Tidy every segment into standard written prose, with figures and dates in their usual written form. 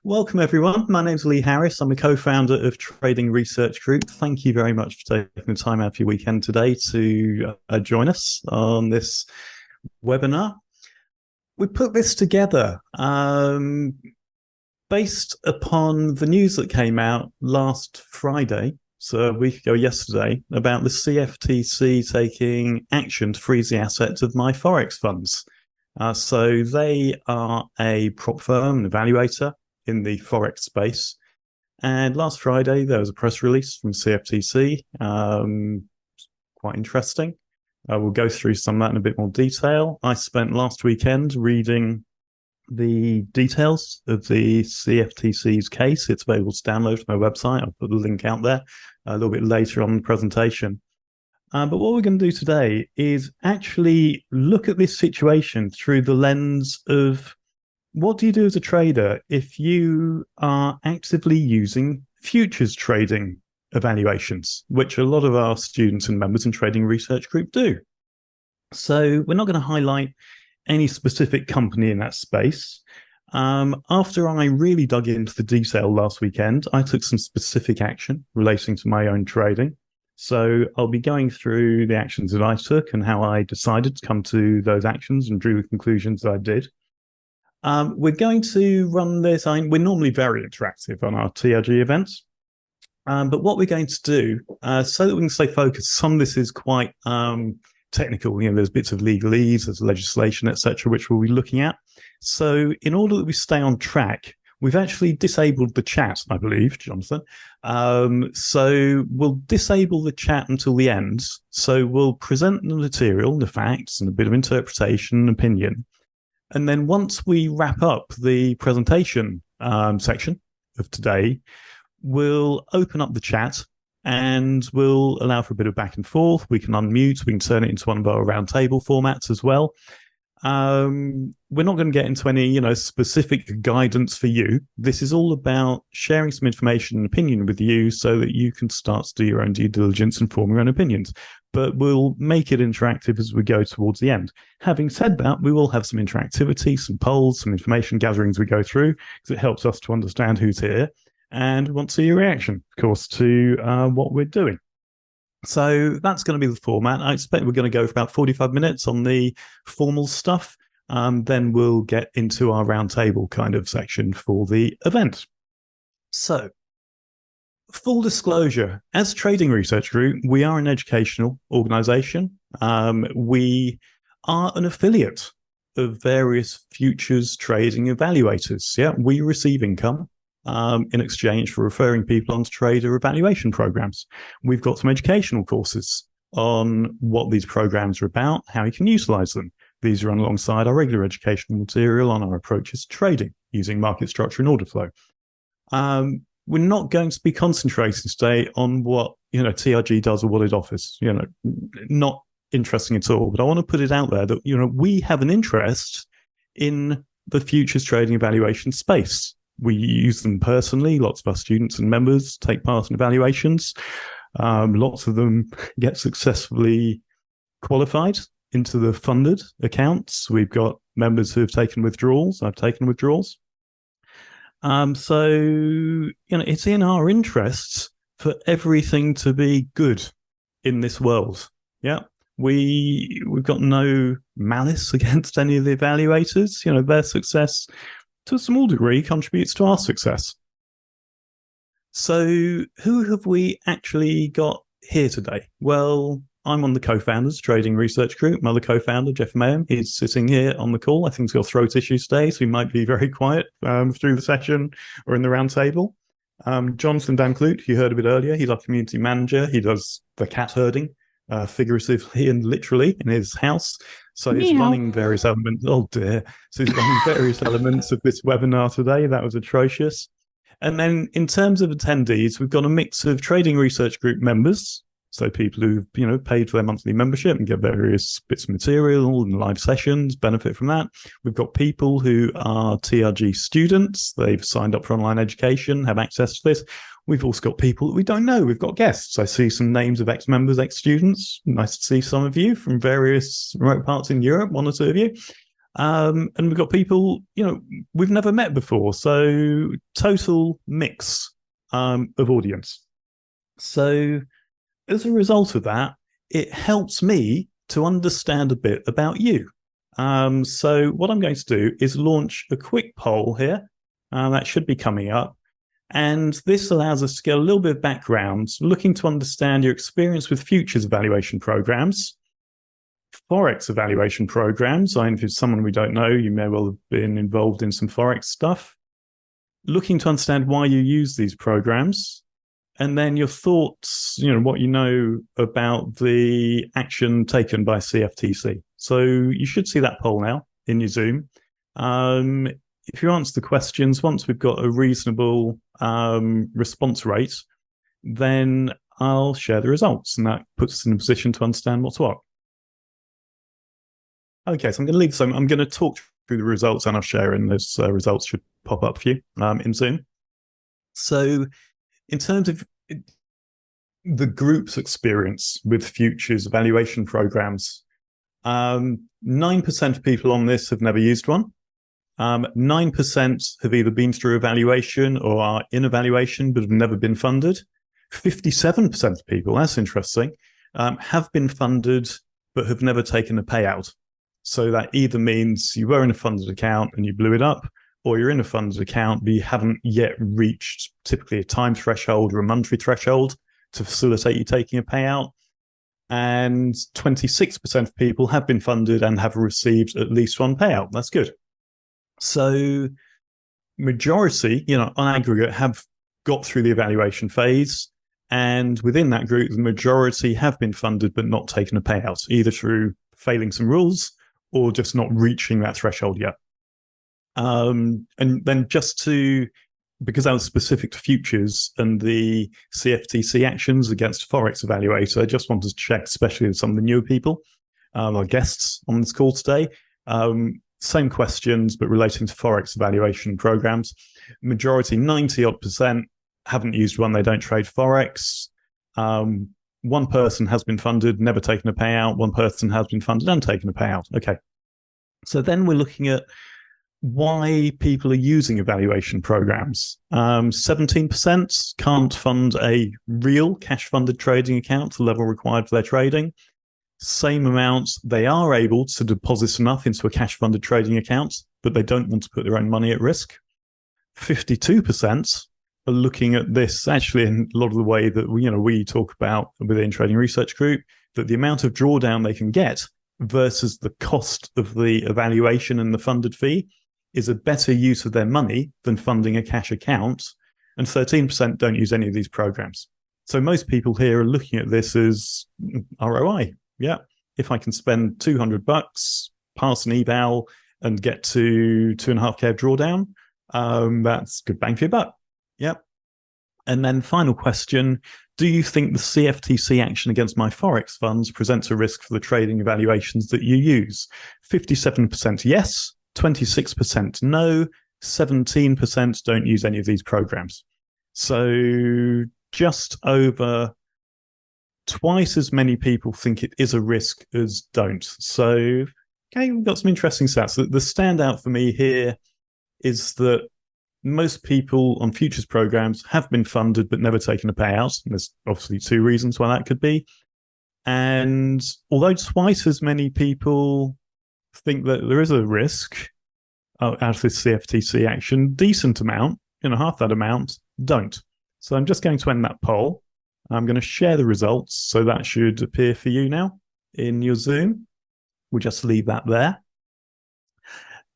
Welcome, everyone. My name's Lee Harris. I'm a co-founder of Trading Research Group. Thank you very much for taking the time out of your weekend today to join us on this webinar. We put this together based upon the news that came out last Friday, so a week ago yesterday, about the CFTC taking action to freeze the assets of My Forex Funds. So they are a prop firm, an evaluator in the Forex space. And last Friday, there was a press release from CFTC. Quite interesting. We'll go through some of that in a bit more detail. I spent last weekend reading the details of the CFTC's case. It's available to download from my website. I'll put the link out there a little bit later on in the presentation. But what we're going to do today is actually look at this situation through the lens of what do you do as a trader if you are actively using futures trading evaluations, which a lot of our students and members in Trading Research Group do. So we're not going to highlight any specific company in that space. After I really dug into the detail last weekend, I took some specific action relating to my own trading. So I'll be going through the actions that I took and how I decided to come to those actions and drew the conclusions that I did. We're going to run this. We're normally very interactive on our TRG events. But what we're going to do, so that we can stay focused, some of this is quite technical. There's bits of legalese, there's legislation, etc., which we'll be looking at. So in order that we stay on track, we've actually disabled the chat, I believe, Jonathan. So we'll disable the chat until the end. So we'll present the material, the facts, and a bit of interpretation and opinion. And then once we wrap up the presentation section of today, we'll open up the chat and we'll allow for a bit of back and forth. We can unmute. We can turn it into one of our roundtable formats as well. We're not going to get into any, specific guidance for you. This is all about sharing some information and opinion with you so that you can start to do your own due diligence and form your own opinions. But we'll make it interactive as we go towards the end. Having said that, we will have some interactivity, some polls, some information gathering as we go through, because it helps us to understand who's here. And we want to see your reaction, of course, to what we're doing. So that's going to be the format. I expect we're going to go for about 45 minutes on the formal stuff. Then we'll get into our roundtable kind of section for the event. So, full disclosure, as Trading Research Group, we are an educational organization. We are an affiliate of various futures trading evaluators. Yeah, we receive income in exchange for referring people onto trader evaluation programs. We've got some educational courses on what these programs are about, how you can utilize them. These run alongside our regular educational material on our approaches to trading using market structure and order flow. We're not going to be concentrating today on what TRG does or what it offers. Not interesting at all. But I want to put it out there that we have an interest in the futures trading evaluation space. We use them personally. Lots of our students and members take part in evaluations. Lots of them get successfully qualified into the funded accounts. We've got members who have taken withdrawals. I've taken withdrawals. So it's in our interests for everything to be good in this world. Yeah. We've got no malice against any of the evaluators. Their success to a small degree contributes to our success. So who have we actually got here today? Well, I'm on the co-founders, Trading Research Group. My other co-founder, Jeff Mayhem, is sitting here on the call. I think he's got throat issues today, so he might be very quiet through the session or in the roundtable. Jonathan Dan Clute, you heard a bit earlier. He's our community manager. He does the cat herding, figuratively and literally, in his house. So he's running various elements. Oh dear. So he's running various elements of this webinar today. That was atrocious. And then in terms of attendees, we've got a mix of Trading Research Group members. So people who've, paid for their monthly membership and get various bits of material and live sessions, benefit from that. We've got people who are TRG students. They've signed up for online education, have access to this. We've also got people that we don't know. We've got guests. I see some names of ex-members, ex-students. Nice to see some of you from various remote parts in Europe, one or two of you. And we've got people, we've never met before. So total mix of audience. So as a result of that, it helps me to understand a bit about you. So what I'm going to do is launch a quick poll here. That should be coming up. And this allows us to get a little bit of background, looking to understand your experience with futures evaluation programs, Forex evaluation programs. I mean, if it's someone we don't know, you may well have been involved in some Forex stuff. Looking to understand why you use these programs, and then your thoughts, what you know about the action taken by CFTC. So you should see that poll now in your Zoom. If you answer the questions, once we've got a reasonable response rate, then I'll share the results, and that puts us in a position to understand what's what. Okay, so I'm going to leave this. I'm going to talk through the results, and I'll share, and those results should pop up for you in Zoom. So in terms of the group's experience with futures evaluation programs, 9% of people on this have never used one. 9% have either been through evaluation or are in evaluation but have never been funded. 57% of people, that's interesting, have been funded but have never taken a payout. So that either means you were in a funded account and you blew it up, or you're in a funded account but you haven't yet reached typically a time threshold or a monetary threshold to facilitate you taking a payout. And 26% of people have been funded and have received at least one payout. That's good. So majority, on aggregate, have got through the evaluation phase. And within that group, the majority have been funded but not taken a payout, either through failing some rules or just not reaching that threshold yet. And then because that was specific to futures and the CFTC actions against Forex Evaluator, I just wanted to check, especially with some of the newer people, our guests on this call today, same questions, but relating to Forex evaluation programs. Majority, 90-odd%, haven't used one. They don't trade Forex. One person has been funded, never taken a payout. One person has been funded and taken a payout. Okay. So then we're looking at why people are using evaluation programs. 17% can't fund a real cash-funded trading account to the level required for their trading. Same amount, they are able to deposit enough into a cash-funded trading account, but they don't want to put their own money at risk. 52% are looking at this actually in a lot of the way that we talk about within Trading Research Group, that the amount of drawdown they can get versus the cost of the evaluation and the funded fee is a better use of their money than funding a cash account. And 13% don't use any of these programs. So most people here are looking at this as ROI. Yeah, if I can spend $200, pass an eval, and get to 2.5K drawdown, that's good bang for your buck. Yep. And then final question, do you think the CFTC action against My Forex Funds presents a risk for the trading evaluations that you use? 57% yes, 26% no, 17% don't use any of these programs. So just over twice as many people think it is a risk as don't. So, okay, we've got some interesting stats. The standout for me here is that most people on futures programs have been funded but never taken a payout. And there's obviously two reasons why that could be. And although twice as many people think that there is a risk out of this CFTC action, decent amount, half that amount, don't. So I'm just going to end that poll. I'm going to share the results, so that should appear for you now in your Zoom. We'll just leave that there.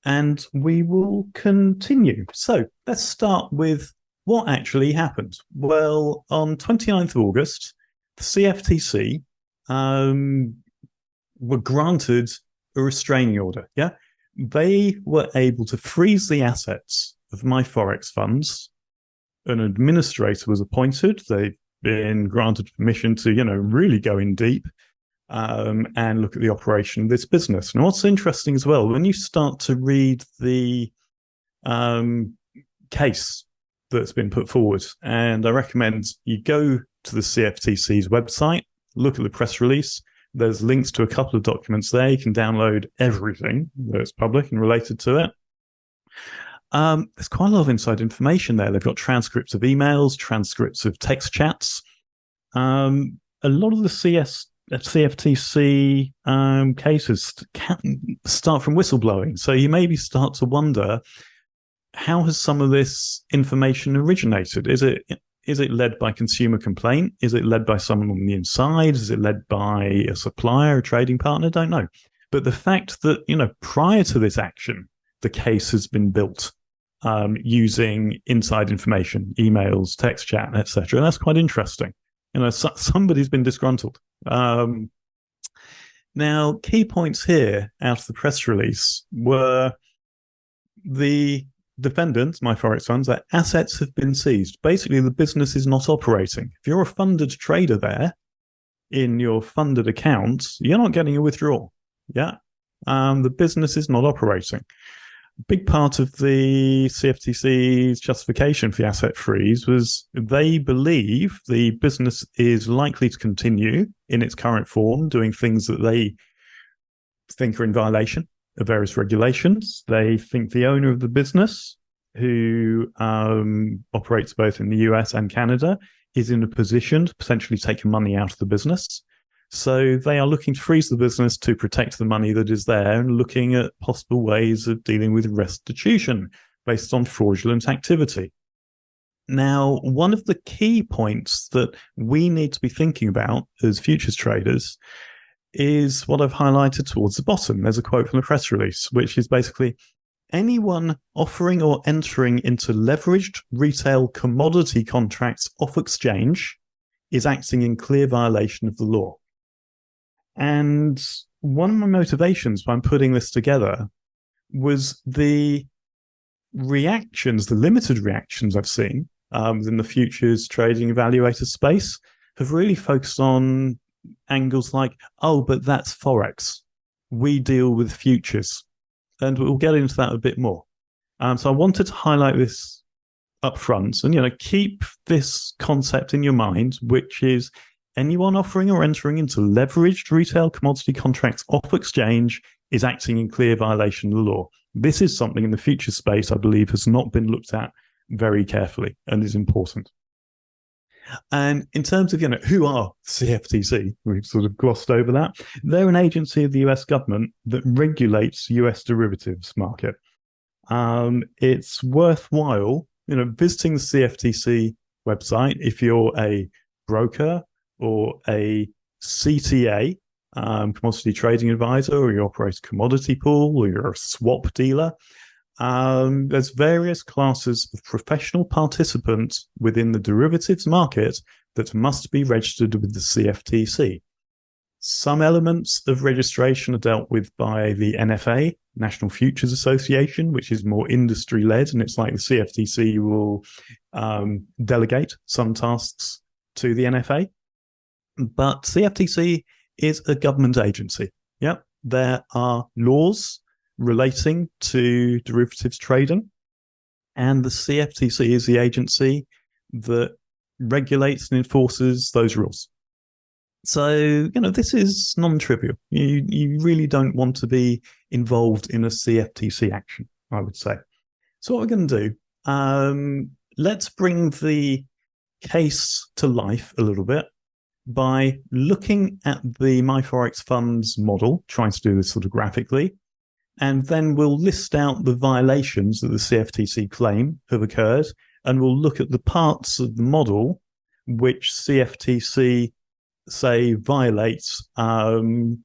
And we will continue. So let's start with what actually happened. Well, on 29th of August, the CFTC were granted a restraining order. Yeah, they were able to freeze the assets of My Forex Funds. An administrator was appointed. They've been granted permission to, really go in deep and look at the operation of this business. And what's interesting as well, when you start to read the case that's been put forward, and I recommend you go to the CFTC's website, look at the press release, There's links to a couple of documents there. You can download everything that's public and related to it. There's quite a lot of inside information there. They've got transcripts of emails, transcripts of text chats. A lot of the CFTC cases start from whistleblowing. So you maybe start to wonder, how has some of this information originated? Is it led by consumer complaint? Is it led by someone on the inside? Is it led by a supplier, a trading partner? Don't know. But the fact that, prior to this action, the case has been built using inside information, emails, text chat, etc. That's quite interesting. Somebody's been disgruntled. Now, key points here out of the press release were the defendants, My Forex Funds, their assets have been seized. Basically, the business is not operating. If you're a funded trader there in your funded account, you're not getting a withdrawal. Yeah. The business is not operating. Big part of the CFTC's justification for the asset freeze was they believe the business is likely to continue in its current form, doing things that they think are in violation of various regulations. They think the owner of the business, who operates both in the US and Canada, is in a position to potentially take money out of the business. So they are looking to freeze the business to protect the money that is there and looking at possible ways of dealing with restitution based on fraudulent activity. Now, one of the key points that we need to be thinking about as futures traders is what I've highlighted towards the bottom. There's a quote from the press release, which is basically, anyone offering or entering into leveraged retail commodity contracts off exchange is acting in clear violation of the law. And one of my motivations when putting this together was the reactions, the limited reactions I've seen within the futures trading evaluator space have really focused on angles like, oh, but that's Forex. We deal with futures. And we'll get into that a bit more. So I wanted to highlight this up front and, keep this concept in your mind, which is anyone offering or entering into leveraged retail commodity contracts off exchange is acting in clear violation of the law. This is something in the futures space, I believe, has not been looked at very carefully and is important. And in terms of, who are CFTC, we've sort of glossed over that. They're an agency of the US government that regulates US derivatives market. It's worthwhile, visiting the CFTC website if you're a broker or a CTA, commodity trading advisor, or you operate a commodity pool, or you're a swap dealer. There's various classes of professional participants within the derivatives market that must be registered with the CFTC. Some elements of registration are dealt with by the NFA, National Futures Association, which is more industry-led, and it's like the CFTC will delegate some tasks to the NFA. But CFTC is a government agency. Yep, there are laws relating to derivatives trading, and the CFTC is the agency that regulates and enforces those rules. So, this is non-trivial. You really don't want to be involved in a CFTC action, I would say. So what we're going to do, let's bring the case to life a little bit by looking at the My Forex Funds model, trying to do this sort of graphically, and then we'll list out the violations that the CFTC claim have occurred, and we'll look at the parts of the model which CFTC say violates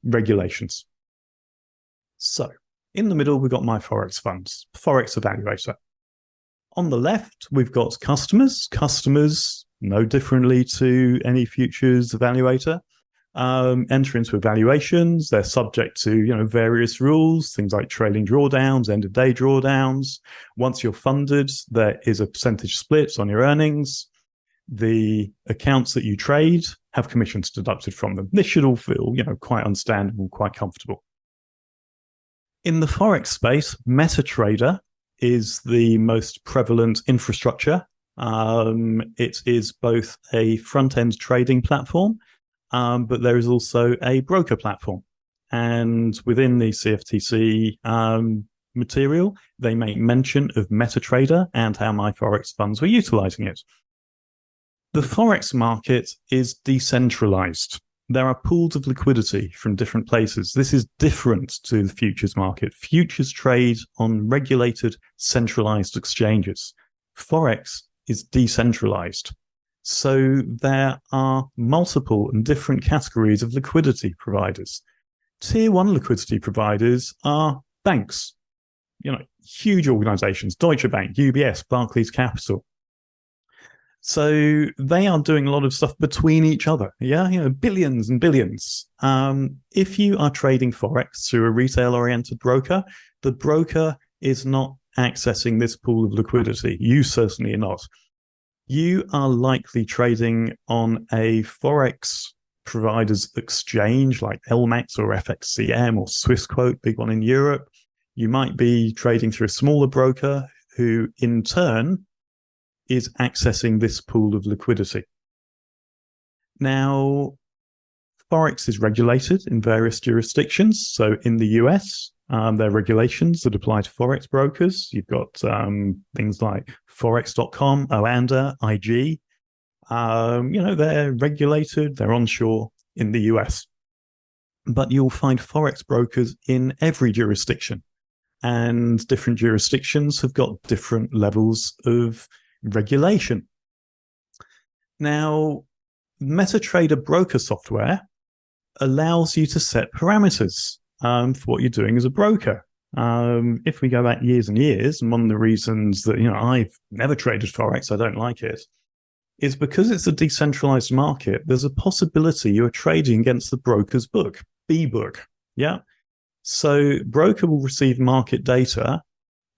regulations. So, in the middle, we've got My Forex Funds, Forex Evaluator. On the left, we've got customers. Customers, no differently to any futures evaluator, enter into evaluations. They're subject to, various rules, things like trailing drawdowns, end of day drawdowns. Once you're funded, there is a percentage split on your earnings. The accounts that you trade have commissions deducted from them. This should all feel, quite understandable, quite comfortable. In the Forex space, MetaTrader is the most prevalent infrastructure. It is both a front-end trading platform but there is also a broker platform. And within the CFTC material, they make mention of MetaTrader and how My Forex Funds were utilizing it. The Forex market is decentralized. There are pools of liquidity from different places. This is different to the futures market. Futures trade on regulated, centralized exchanges. Forex is decentralized. So there are multiple and different categories of liquidity providers. Tier 1 liquidity providers are banks, huge organizations, Deutsche Bank, UBS, Barclays Capital. So they are doing a lot of stuff between each other. Billions and billions. If you are trading Forex through a retail-oriented broker, the broker is not accessing this pool of liquidity. You certainly are not. You are likely trading on a Forex provider's exchange like LMAX or FXCM or Swissquote, big one in Europe. You might be trading through a smaller broker who, in turn, is accessing this pool of liquidity. Now, Forex is regulated in various jurisdictions. So in the US, there are regulations that apply to Forex brokers. You've got things like Forex.com, OANDA, IG. They're regulated, they're onshore in the US. But you'll find Forex brokers in every jurisdiction. And different jurisdictions have got different levels of regulation. Now, MetaTrader broker software allows you to set parameters for what you're doing as a broker. If we go back years and years, and one of the reasons that I've never traded Forex, I don't like it, is because it's a decentralized market. There's a possibility you are trading against the broker's book, B book. Yeah. So broker will receive market data.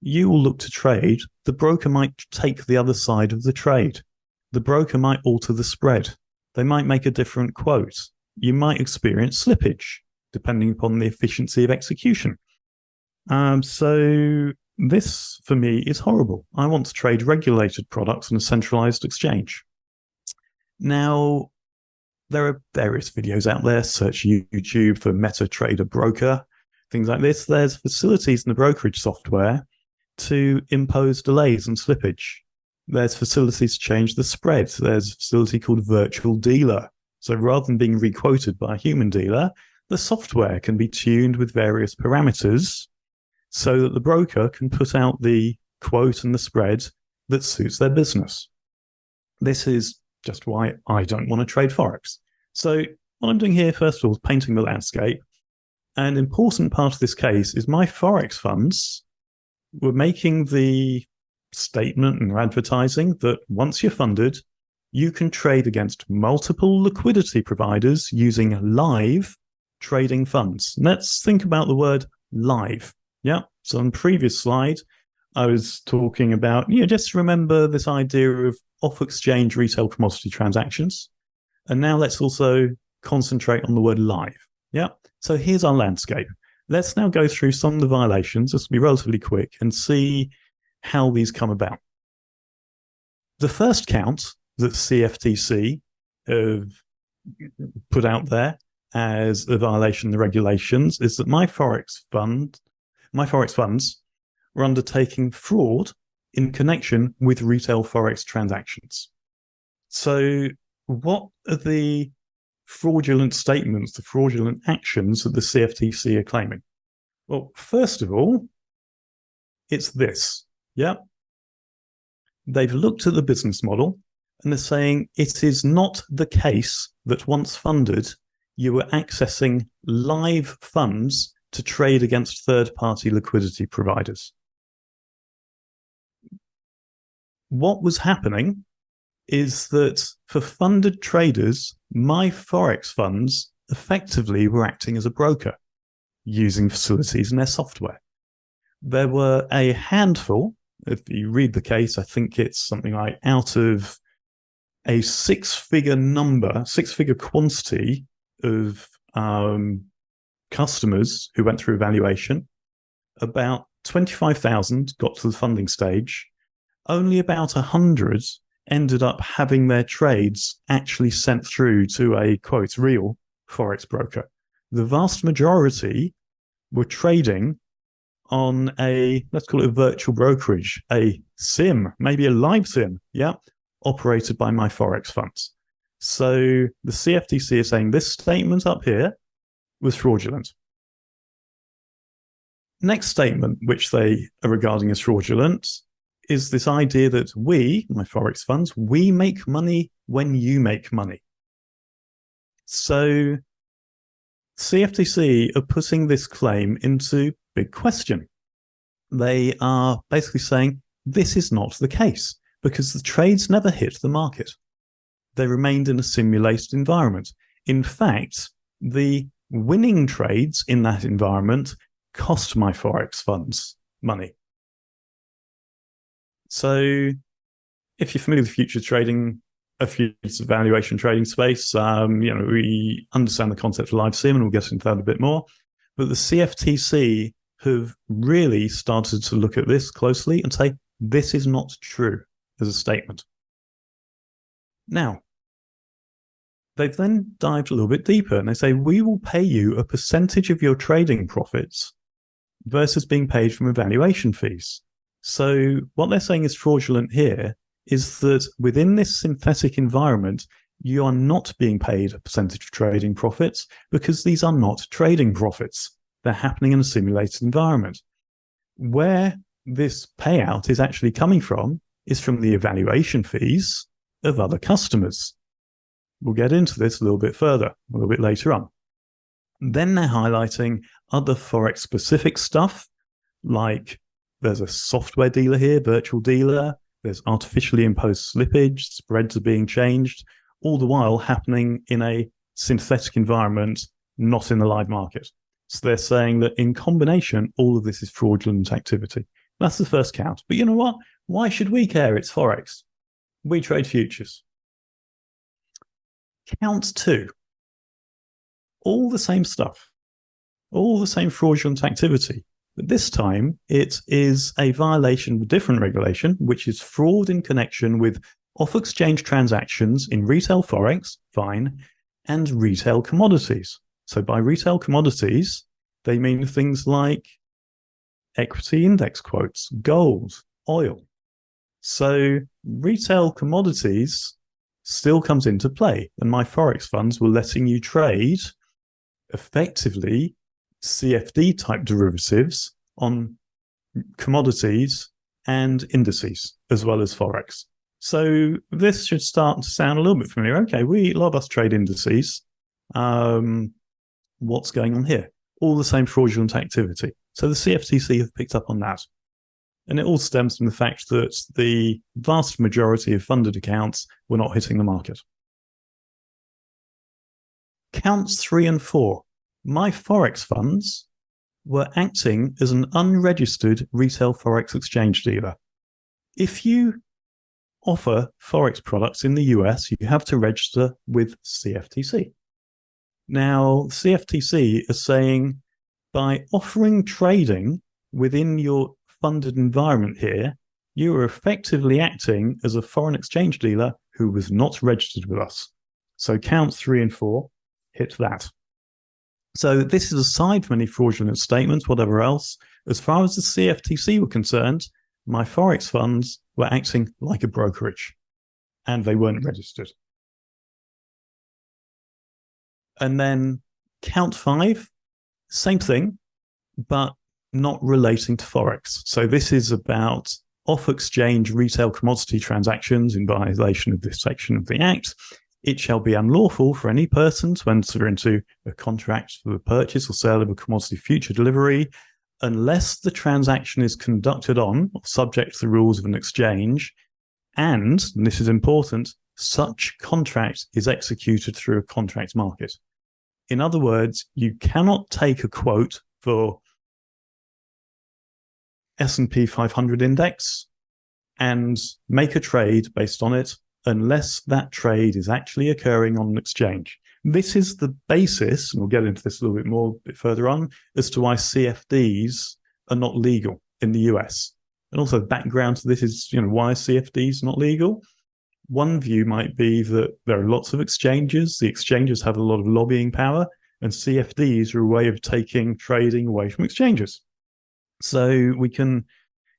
You will look to trade. The broker might take the other side of the trade. The broker might alter the spread. They might make a different quote. You might experience slippage, depending upon the efficiency of execution. So this, for me, is horrible. I want to trade regulated products on a centralized exchange. Now, there are various videos out there. Search YouTube for MetaTrader broker, things like this. There's facilities in the brokerage software to impose delays and slippage. There's facilities to change the spread. There's a facility called virtual dealer. So rather than being requoted by a human dealer, the software can be tuned with various parameters so that the broker can put out the quote and the spread that suits their business. This is just why I don't want to trade Forex. So what I'm doing here, first of all, is painting the landscape. An important part of this case is My Forex Funds were making the statement and advertising that once you're funded, you can trade against multiple liquidity providers using live trading funds. Let's think about the word live. Yeah. So on the previous slide, I was talking about, just remember this idea of off-exchange retail commodity transactions. And now let's also concentrate on the word live. Yeah. So here's our landscape. Let's now go through some of the violations. This will be relatively quick and see how these come about. The first count that CFTC have put out there as a violation of the regulations is that My Forex Funds were undertaking fraud in connection with retail Forex transactions. So what are the fraudulent statements, the fraudulent actions that the CFTC are claiming? Well, first of all, it's this. Yeah. They've looked at the business model and they're saying it is not the case that once funded, you were accessing live funds to trade against third-party liquidity providers. What was happening is that for funded traders, My Forex Funds effectively were acting as a broker using facilities in their software. There were a handful, if you read the case, I think it's something like out of a six-figure quantity of customers who went through evaluation, about 25,000 got to the funding stage. Only about 100 ended up having their trades actually sent through to a, quote, real Forex broker. The vast majority were trading on a, let's call it a virtual brokerage, a sim, maybe a live sim, operated by My Forex Funds. So the CFTC is saying this statement up here was fraudulent. Next statement, which they are regarding as fraudulent, is this idea that we, My Forex Funds, we make money when you make money. So CFTC are putting this claim into big question. They are basically saying this is not the case because the trades never hit the market. They remained in a simulated environment. In fact, the winning trades in that environment cost My Forex Funds money. So if you're familiar with futures trading, a futures valuation trading space, we understand the concept of live sim, and we'll get into that a bit more. But the CFTC have really started to look at this closely and say, this is not true as a statement. Now, they've then dived a little bit deeper and they say, we will pay you a percentage of your trading profits versus being paid from evaluation fees. So what they're saying is fraudulent here is that within this synthetic environment, you are not being paid a percentage of trading profits because these are not trading profits. They're happening in a simulated environment. Where this payout is actually coming from is from the evaluation fees of other customers. We'll get into this a little bit further, a little bit later on. Then they're highlighting other Forex-specific stuff, like there's a software dealer here, virtual dealer, there's artificially imposed slippage, spreads are being changed, all the while happening in a synthetic environment, not in the live market. So they're saying that in combination, all of this is fraudulent activity. That's the first count. But you know what? Why should we care? It's Forex. We trade futures. Count 2. All the same stuff. All the same fraudulent activity. But this time, it is a violation of a different regulation, which is fraud in connection with off-exchange transactions in retail Forex, fine, and retail commodities. So by retail commodities, they mean things like equity index quotes, gold, oil. So retail commodities still comes into play, and My Forex Funds were letting you trade effectively CFD type derivatives on commodities and indices as well as Forex. So this should start to sound a little bit familiar. Okay, a lot of us trade indices. What's going on here? All the same fraudulent activity. So the CFTC have picked up on that. And it all stems from the fact that the vast majority of funded accounts were not hitting the market. Counts 3 and 4. My Forex Funds were acting as an unregistered retail Forex exchange dealer. If you offer Forex products in the US, you have to register with CFTC. Now, CFTC is saying by offering trading within your funded environment here, you are effectively acting as a foreign exchange dealer who was not registered with us. So counts 3 and 4 hit that. So this is aside from any fraudulent statements, whatever else. As far as the CFTC were concerned, My Forex Funds were acting like a brokerage, and they weren't registered. And then count 5, same thing, but not relating to Forex. So this is about off-exchange retail commodity transactions in violation of this section of the Act. It shall be unlawful for any person to enter into a contract for the purchase or sale of a commodity future delivery unless the transaction is conducted on or subject to the rules of an exchange, and this is important, such contract is executed through a contract market. In other words, you cannot take a quote for S&P 500 index and make a trade based on it unless that trade is actually occurring on an exchange. This is the basis, and we'll get into this a little bit more a bit further on, as to why CFDs are not legal in the US. And also the background to this is, why are CFDs not legal? One view might be that there are lots of exchanges. The exchanges have a lot of lobbying power, and CFDs are a way of taking trading away from exchanges. So we can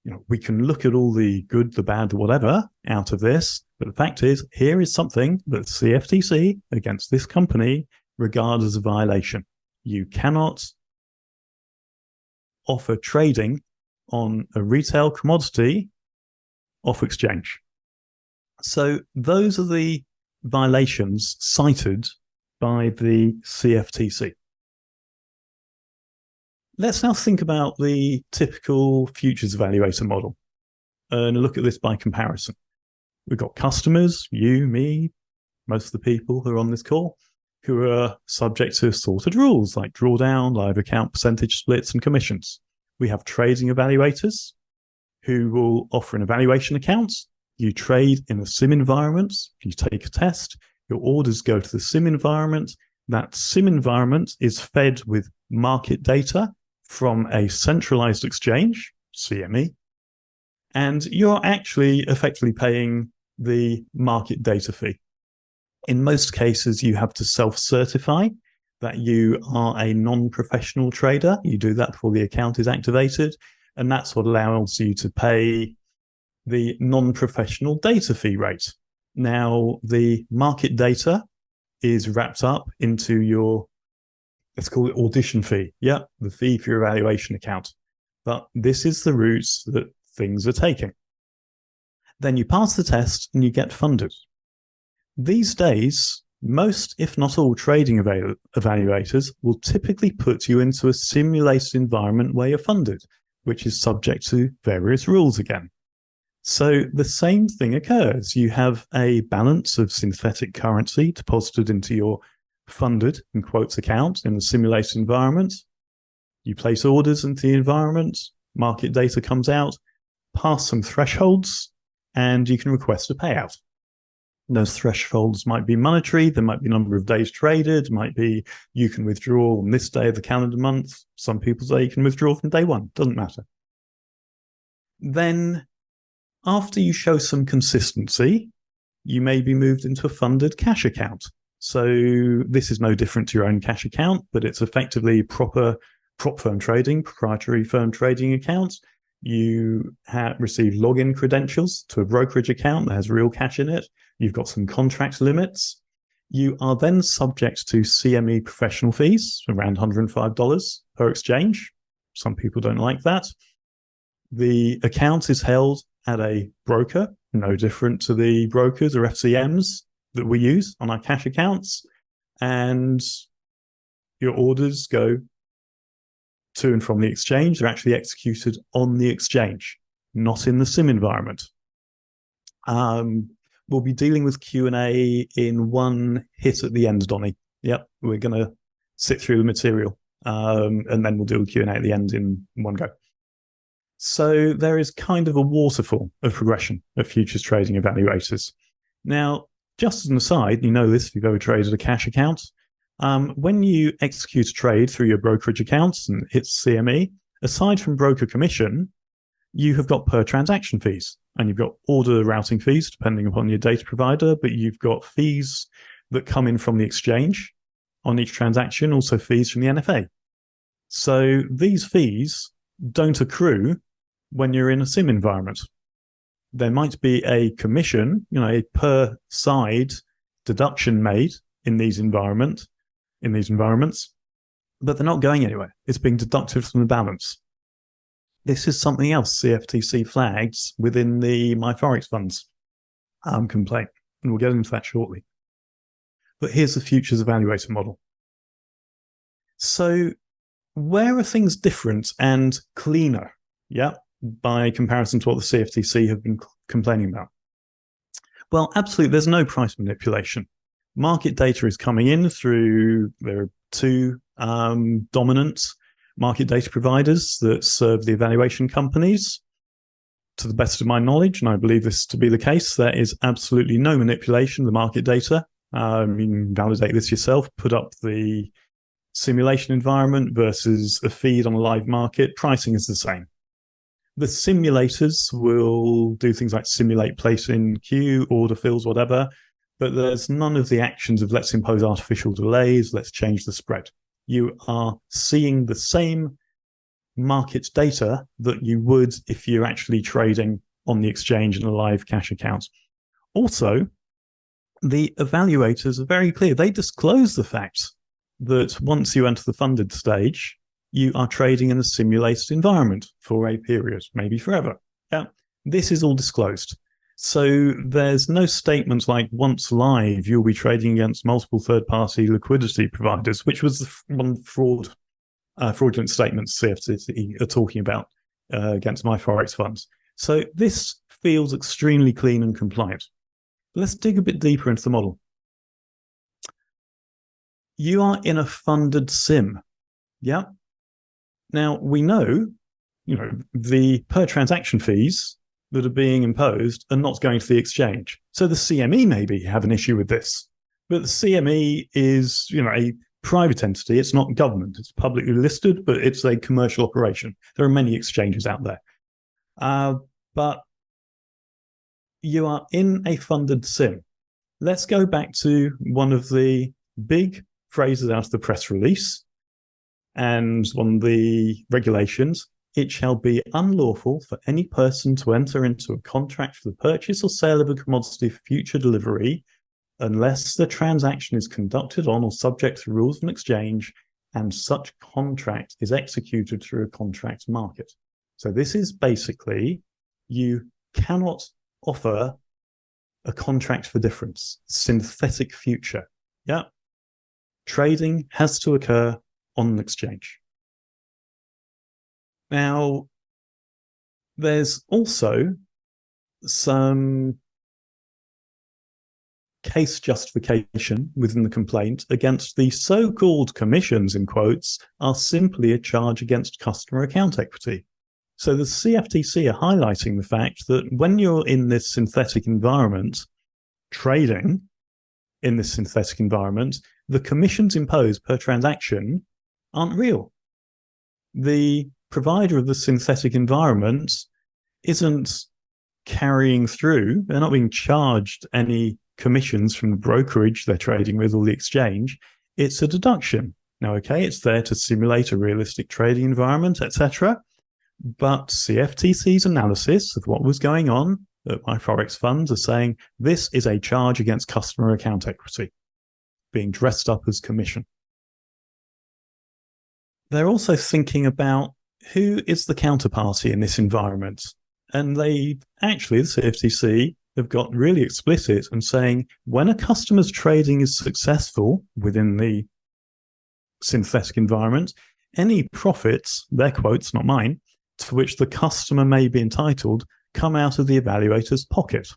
look at all the good, the bad, the whatever out of this. But the fact is, here is something that CFTC against this company regards as a violation. You cannot offer trading on a retail commodity off exchange. So those are the violations cited by the CFTC. Let's now think about the typical futures evaluator model and look at this by comparison. We've got customers, you, me, most of the people who are on this call, who are subject to sorted rules like drawdown, live account percentage splits, and commissions. We have trading evaluators who will offer an evaluation account. You trade in a sim environment, you take a test, your orders go to the sim environment. That sim environment is fed with market data from a centralized exchange, CME, and you're actually effectively paying the market data fee. In most cases, you have to self-certify that you are a non-professional trader. You do that before the account is activated, and that's what allows you to pay the non-professional data fee rate. Now, the market data is wrapped up into your, let's call it audition fee. Yeah, the fee for your evaluation account. But this is the routes that things are taking. Then you pass the test and you get funded. These days, most, if not all, trading evaluators will typically put you into a simulated environment where you're funded, which is subject to various rules again. So the same thing occurs. You have a balance of synthetic currency deposited into your funded, in quotes, account in the simulated environment. You place orders into the environment, market data comes out, pass some thresholds, and you can request a payout. Those thresholds might be monetary, there might be a number of days traded, might be you can withdraw on this day of the calendar month. Some people say you can withdraw from day one, doesn't matter. Then, after you show some consistency, you may be moved into a funded cash account. So this is no different to your own cash account, but it's effectively proper prop firm trading, proprietary firm trading accounts. You receive login credentials to a brokerage account that has real cash in it. You've got some contract limits. You are then subject to CME professional fees, around $105 per exchange. Some people don't like that. The account is held at a broker, no different to the brokers or FCMs that we use on our cash accounts. And your orders go to and from the exchange. They're actually executed on the exchange, not in the sim environment. We'll be dealing with Q&A in one hit at the end, Donnie. Yep, we're going to sit through the material, and then we'll do a Q&A at the end in one go. So there is kind of a waterfall of progression of futures trading evaluators. Now, just as an aside, you know this if you've ever traded a cash account, when you execute a trade through your brokerage accounts and hits CME, aside from broker commission, you have got per transaction fees, and you've got order routing fees depending upon your data provider, but you've got fees that come in from the exchange on each transaction, also fees from the NFA. So these fees don't accrue when you're in a sim environment. There might be a commission, a per side deduction made in these environments, but they're not going anywhere. It's being deducted from the balance. This is something else CFTC flags within the My Forex Funds complaint, and we'll get into that shortly. But here's the futures evaluator model. So where are things different and cleaner? Yeah, by comparison to what the CFTC have been complaining about. Well, absolutely, there's no price manipulation. Market data is coming in through, there are two dominant market data providers that serve the evaluation companies. To the best of my knowledge, and I believe this to be the case, there is absolutely no manipulation of the market data. You can validate this yourself, put up the simulation environment versus a feed on a live market. Pricing is the same. The simulators will do things like simulate place in queue, order fills, whatever, but there's none of the actions of let's impose artificial delays, let's change the spread. You are seeing the same market data that you would if you're actually trading on the exchange in a live cash account. Also, the evaluators are very clear. They disclose the fact that once you enter the funded stage, you are trading in a simulated environment for a period, maybe forever. Yeah, this is all disclosed. So there's no statements like once live, you'll be trading against multiple third-party liquidity providers, which was the one fraudulent statements CFTC are talking about against My Forex Funds. So this feels extremely clean and compliant. Let's dig a bit deeper into the model. You are in a funded sim. Yeah. Now, we know, the per transaction fees that are being imposed are not going to the exchange. So the CME maybe have an issue with this. But the CME is, a private entity. It's not government. It's publicly listed, but it's a commercial operation. There are many exchanges out there. But you are in a funded sim. Let's go back to one of the big phrases out of the press release and one of the regulations. It shall be unlawful for any person to enter into a contract for the purchase or sale of a commodity for future delivery unless the transaction is conducted on or subject to rules of an exchange and such contract is executed through a contract market. So this is basically, you cannot offer a contract for difference, synthetic future. Yeah. Trading has to occur on an exchange. Now, there's also some case justification within the complaint against the so-called commissions, in quotes, are simply a charge against customer account equity. So the CFTC are highlighting the fact that when you're in this synthetic environment, trading in this synthetic environment, the commissions imposed per transaction aren't real. The provider of the synthetic environment isn't carrying through, they're not being charged any commissions from the brokerage they're trading with or the exchange. It's a deduction. Now, okay, it's there to simulate a realistic trading environment, etc. But CFTC's analysis of what was going on at My Forex Funds are saying this is a charge against customer account equity, being dressed up as commission. They're also thinking about who is the counterparty in this environment. And they actually, the CFTC, have got really explicit and saying when a customer's trading is successful within the synthetic environment, any profits, their quotes, not mine, to which the customer may be entitled come out of the evaluator's pocket.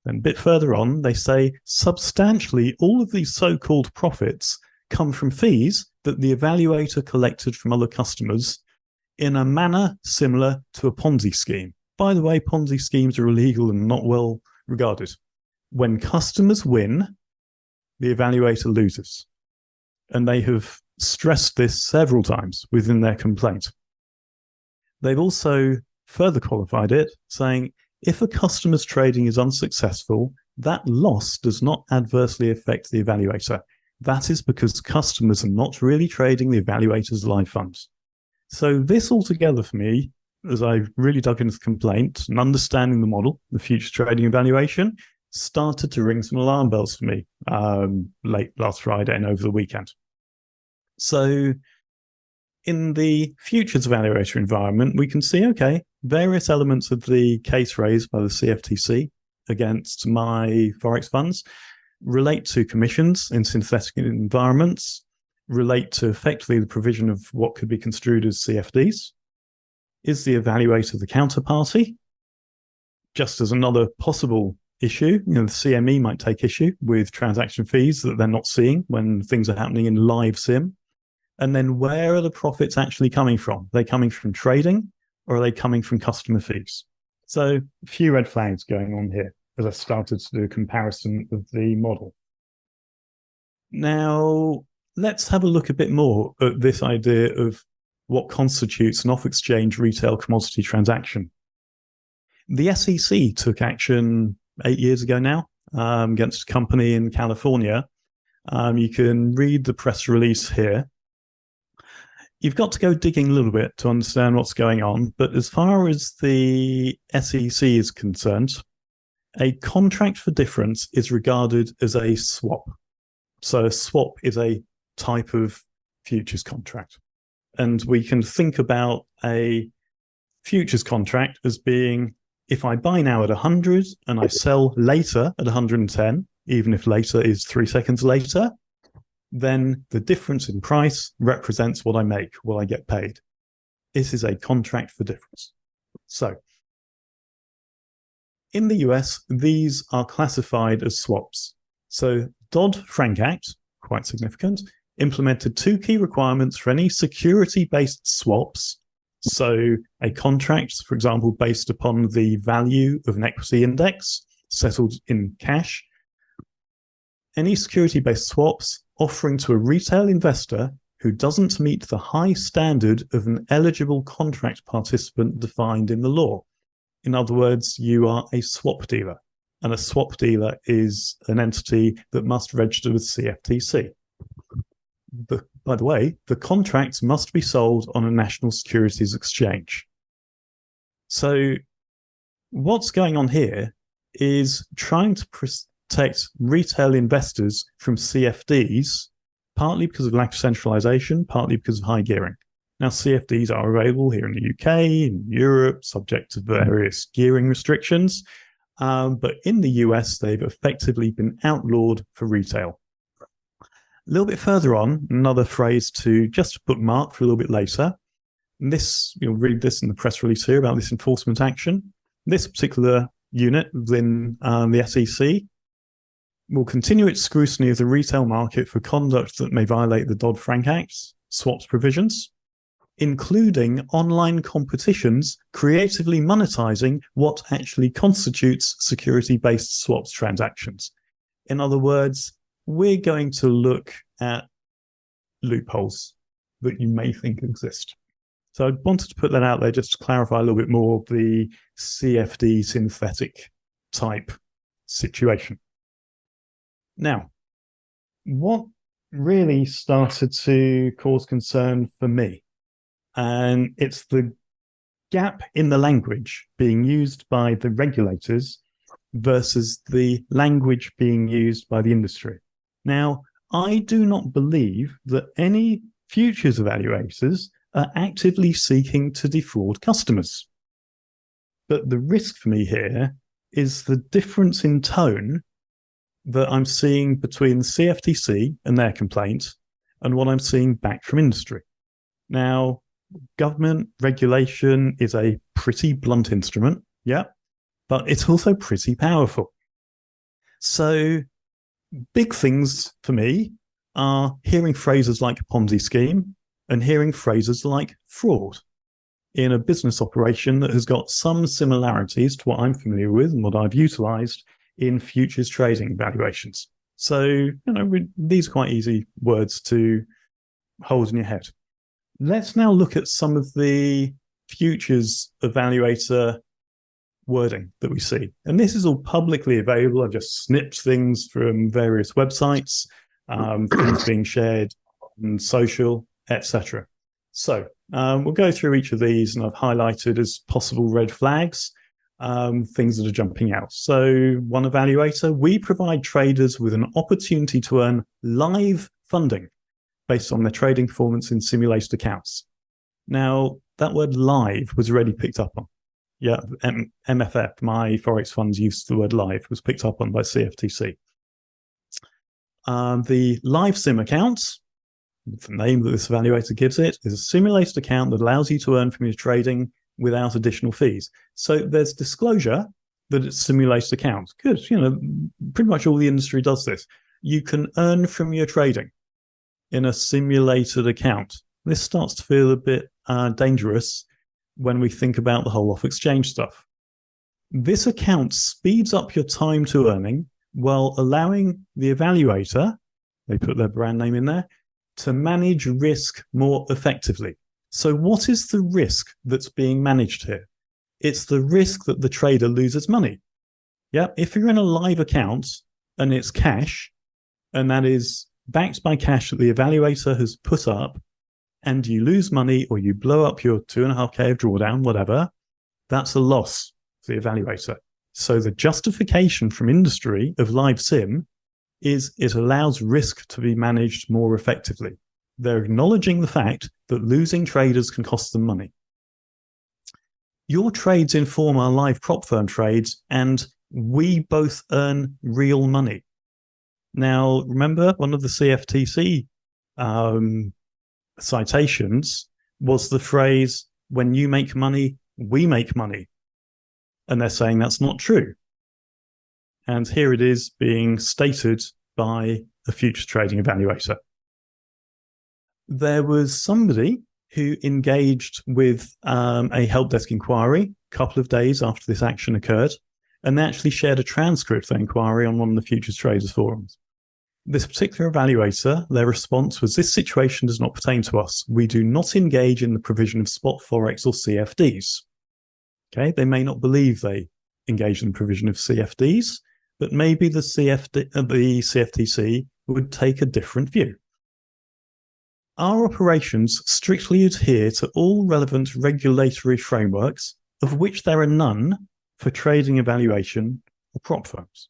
Then a bit further on, they say substantially all of these so-called profits come from fees that the evaluator collected from other customers in a manner similar to a Ponzi scheme. By the way, Ponzi schemes are illegal and not well regarded. When customers win, the evaluator loses. And they have stressed this several times within their complaint. They've also further qualified it, saying if a customer's trading is unsuccessful, that loss does not adversely affect the evaluator. That is because customers are not really trading the evaluator's live funds. So this altogether for me, as I really dug into the complaint and understanding the model, the future trading evaluation, started to ring some alarm bells for me late last Friday and over the weekend. So in the futures evaluator environment, we can see, okay, various elements of the case raised by the CFTC against My Forex Funds relate to commissions in synthetic environments, relate to effectively the provision of what could be construed as CFDs. Is the evaluator the counterparty? Just as another possible issue, the CME might take issue with transaction fees that they're not seeing when things are happening in live sim. And then where are the profits actually coming from? Are they coming from trading or are they coming from customer fees? So a few red flags going on here as I started to do a comparison of the model. Now, let's have a look a bit more at this idea of what constitutes an off-exchange retail commodity transaction. The SEC took action 8 years ago now against a company in California. You can read the press release here. You've got to go digging a little bit to understand what's going on, but as far as the SEC is concerned, a contract for difference is regarded as a swap. So a swap is a type of futures contract. And we can think about a futures contract as being, if I buy now at 100 and I sell later at 110, even if later is 3 seconds later, then the difference in price represents what I make, what I get paid. This is a contract for difference. So in the US, these are classified as swaps. So Dodd-Frank Act, quite significant, implemented 2 key requirements for any security-based swaps. So a contract, for example, based upon the value of an equity index settled in cash. Any security-based swaps offering to a retail investor who doesn't meet the high standard of an eligible contract participant defined in the law. In other words, you are a swap dealer, and a swap dealer is an entity that must register with CFTC. By the way, the contracts must be sold on a national securities exchange. So what's going on here is trying to protect retail investors from CFDs, partly because of lack of centralization, partly because of high gearing. Now, CFDs are available here in the UK, in Europe, subject to various gearing restrictions. But in the US, they've effectively been outlawed for retail. A little bit further on, another phrase to just bookmark for a little bit later. And this, you'll read this in the press release here about this enforcement action. This particular unit within the SEC will continue its scrutiny of the retail market for conduct that may violate the Dodd-Frank Act, swaps provisions, including online competitions creatively monetizing what actually constitutes security-based swaps transactions. In other words, we're going to look at loopholes that you may think exist. So I wanted to put that out there just to clarify a little bit more of the CFD synthetic type situation. Now, what really started to cause concern for me, and it's the gap in the language being used by the regulators versus the language being used by the industry. Now, I do not believe that any futures evaluators are actively seeking to defraud customers. But the risk for me here is the difference in tone that I'm seeing between the CFTC and their complaint and what I'm seeing back from industry. Now, government regulation is a pretty blunt instrument, yeah, but it's also pretty powerful. So big things for me are hearing phrases like Ponzi scheme and hearing phrases like fraud in a business operation that has got some similarities to what I'm familiar with and what I've utilized in futures trading valuations. So, these are quite easy words to hold in your head. Let's now look at some of the futures evaluator wording that we see. And this is all publicly available. I've just snipped things from various websites, things being shared on social, etc. So we'll go through each of these, and I've highlighted as possible red flags, things that are jumping out. So one evaluator, we provide traders with an opportunity to earn live funding based on their trading performance in simulated accounts. Now, that word live was already picked up on. Yeah, MFF, My Forex Funds, used the word live, was picked up on by CFTC. The live sim account, the name that this evaluator gives it, is a simulated account that allows you to earn from your trading without additional fees. So there's disclosure that it's a simulated account. Good, pretty much all the industry does this. You can earn from your trading in a simulated account. This starts to feel a bit dangerous when we think about the whole off-exchange stuff. This account speeds up your time to earning while allowing the evaluator, they put their brand name in there, to manage risk more effectively. So what is the risk that's being managed here? It's the risk that the trader loses money. Yeah, if you're in a live account and it's cash, and that is backed by cash that the evaluator has put up, and you lose money or you blow up your 2.5K of drawdown, whatever, that's a loss for the evaluator. So the justification from industry of live sim is it allows risk to be managed more effectively. They're acknowledging the fact that losing traders can cost them money. Your trades inform our live prop firm trades, and we both earn real money. Now, remember, one of the CFTC citations was the phrase, when you make money, we make money. And they're saying that's not true. And here it is being stated by a futures trading evaluator. There was somebody who engaged with a help desk inquiry a couple of days after this action occurred, and they actually shared a transcript of the inquiry on one of the futures traders forums. This particular evaluator, their response was, this situation does not pertain to us. We do not engage in the provision of spot forex or CFDs. Okay, they may not believe they engage in the provision of CFDs, but maybe the CFTC would take a different view. Our operations strictly adhere to all relevant regulatory frameworks, of which there are none for trading evaluation or prop firms,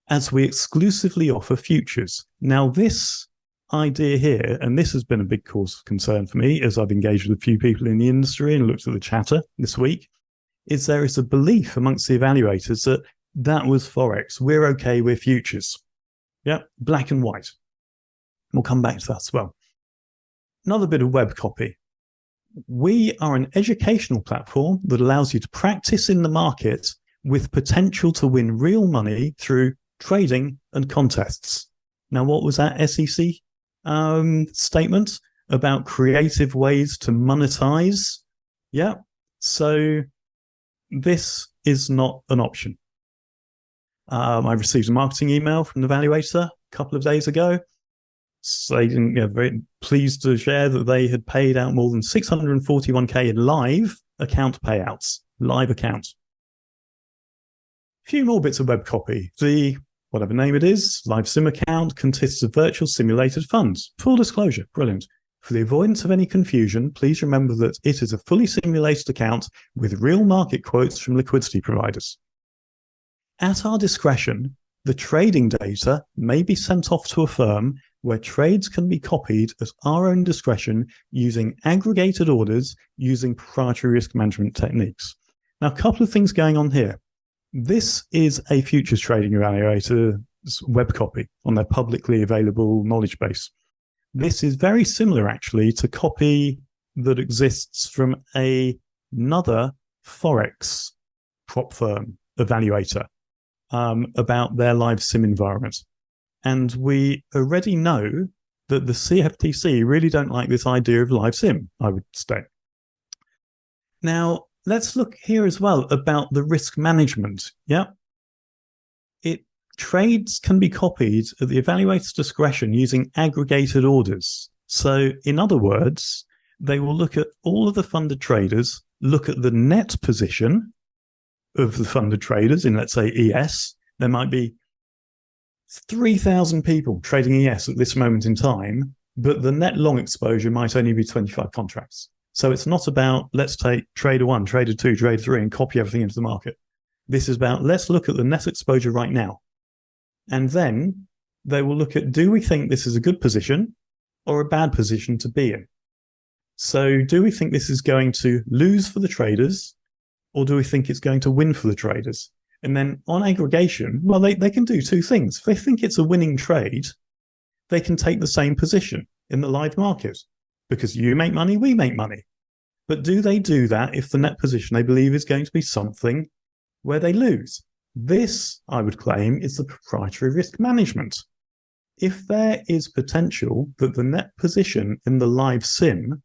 as we exclusively offer futures. Now, this idea here, and this has been a big cause of concern for me as I've engaged with a few people in the industry and looked at the chatter this week, is there is a belief amongst the evaluators that that was Forex. We're okay, we're futures. Yeah, black and white. We'll come back to that as well. Another bit of web copy. We are an educational platform that allows you to practice in the market with potential to win real money through trading and contests. Now, what was that SEC statement about creative ways to monetize? Yeah, so this is not an option. I received a marketing email from the evaluator a couple of days ago. Saying, very pleased to share that they had paid out more than 641K in live account payouts. Live account. A few more bits of web copy. The, whatever name it is, live sim account consists of virtual simulated funds. Full disclosure, brilliant. For the avoidance of any confusion, please remember that it is a fully simulated account with real market quotes from liquidity providers. At our discretion, the trading data may be sent off to a firm where trades can be copied at our own discretion using aggregated orders using proprietary risk management techniques. Now, a couple of things going on here. This is a futures trading evaluator's web copy on their publicly available knowledge base. This is very similar, actually, to copy that exists from another Forex prop firm evaluator about their live sim environment. And we already know that the CFTC really don't like this idea of live sim, I would say. Now, let's look here as well about the risk management. Yeah. Trades can be copied at the evaluator's discretion using aggregated orders. So, in other words, they will look at all of the funded traders, look at the net position of the funded traders in, let's say, ES. There might be 3,000 people trading ES at this moment in time, but the net long exposure might only be 25 contracts. So it's not about, let's take trader 1, trader 2, trader 3 and copy everything into the market. This is about, let's look at the net exposure right now. And then they will look at, do we think this is a good position or a bad position to be in? So do we think this is going to lose for the traders, or do we think it's going to win for the traders? And then on aggregation, well, they can do two things. If they think it's a winning trade, they can take the same position in the live market because you make money, we make money. But do they do that if the net position they believe is going to be something where they lose? This, I would claim, is the proprietary risk management. If there is potential that the net position in the live sim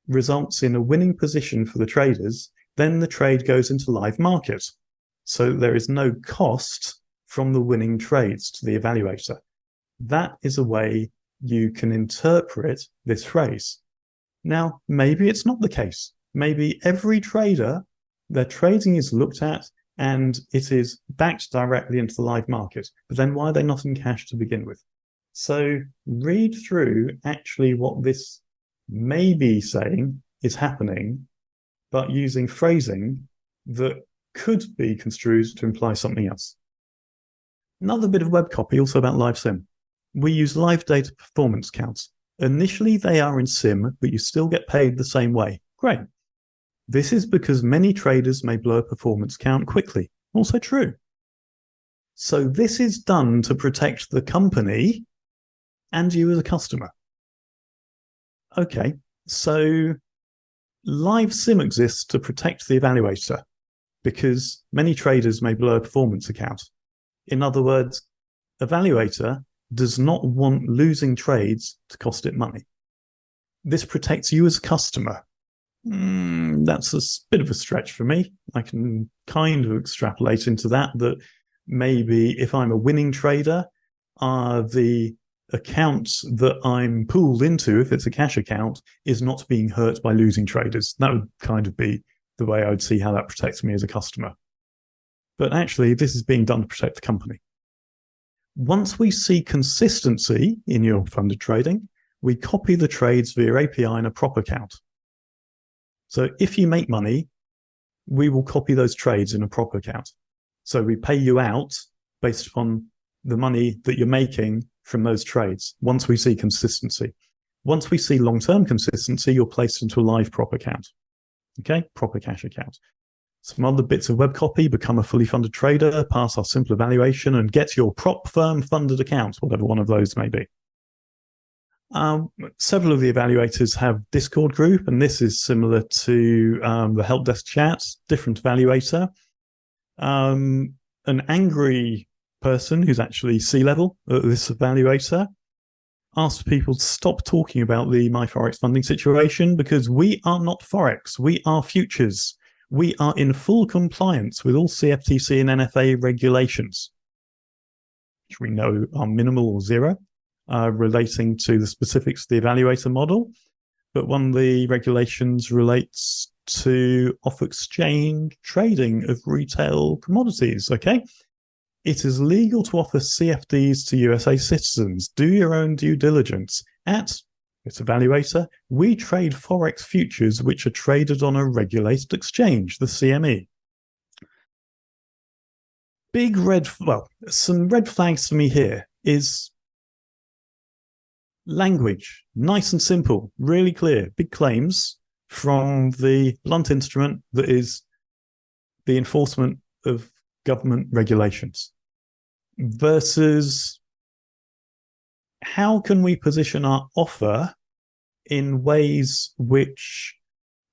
results in a winning position for the traders, then the trade goes into live market. So there is no cost from the winning trades to the evaluator. That is a way you can interpret this phrase. Now, maybe it's not the case. Maybe every trader, their trading is looked at and it is backed directly into the live market. But then why are they not in cash to begin with? So read through actually what this may be saying is happening, but using phrasing that could be construed to imply something else. Another bit of web copy also about live sim. We use live data performance counts. Initially, they are in sim, but you still get paid the same way. Great. This is because many traders may blow a performance count quickly. Also true. So this is done to protect the company and you as a customer. Okay, so live sim exists to protect the evaluator because many traders may blow a performance account. In other words, evaluator does not want losing trades to cost it money. This protects you as a customer. That's a bit of a stretch for me. I can kind of extrapolate into that maybe if I'm a winning trader, the account that I'm pooled into, if it's a cash account, is not being hurt by losing traders. That would kind of be the way I would see how that protects me as a customer. But actually, this is being done to protect the company. Once we see consistency in your funded trading, we copy the trades via API in a prop account. So if you make money, we will copy those trades in a prop account. So we pay you out based upon the money that you're making from those trades once we see consistency. Once we see long-term consistency, you're placed into a live prop account. Okay, proper cash account. Some other bits of web copy: become a fully funded trader, pass our simple evaluation, and get your prop firm funded account, whatever one of those may be. Several of the evaluators have Discord group, and this is similar to the help desk chat, different evaluator. An angry person who's actually C-level at this evaluator asked people to stop talking about the My Forex funding situation because we are not Forex, we are futures. We are in full compliance with all CFTC and NFA regulations, which we know are minimal or zero, relating to the specifics of the evaluator model. But one of the regulations relates to off-exchange trading of retail commodities, okay? It is legal to offer CFDs to USA citizens. Do your own due diligence. At its evaluator, we trade Forex futures which are traded on a regulated exchange, the CME. Some red flags for me here is language. Nice and simple, really clear. Big claims from the blunt instrument that is the enforcement of government regulations versus how can we position our offer in ways which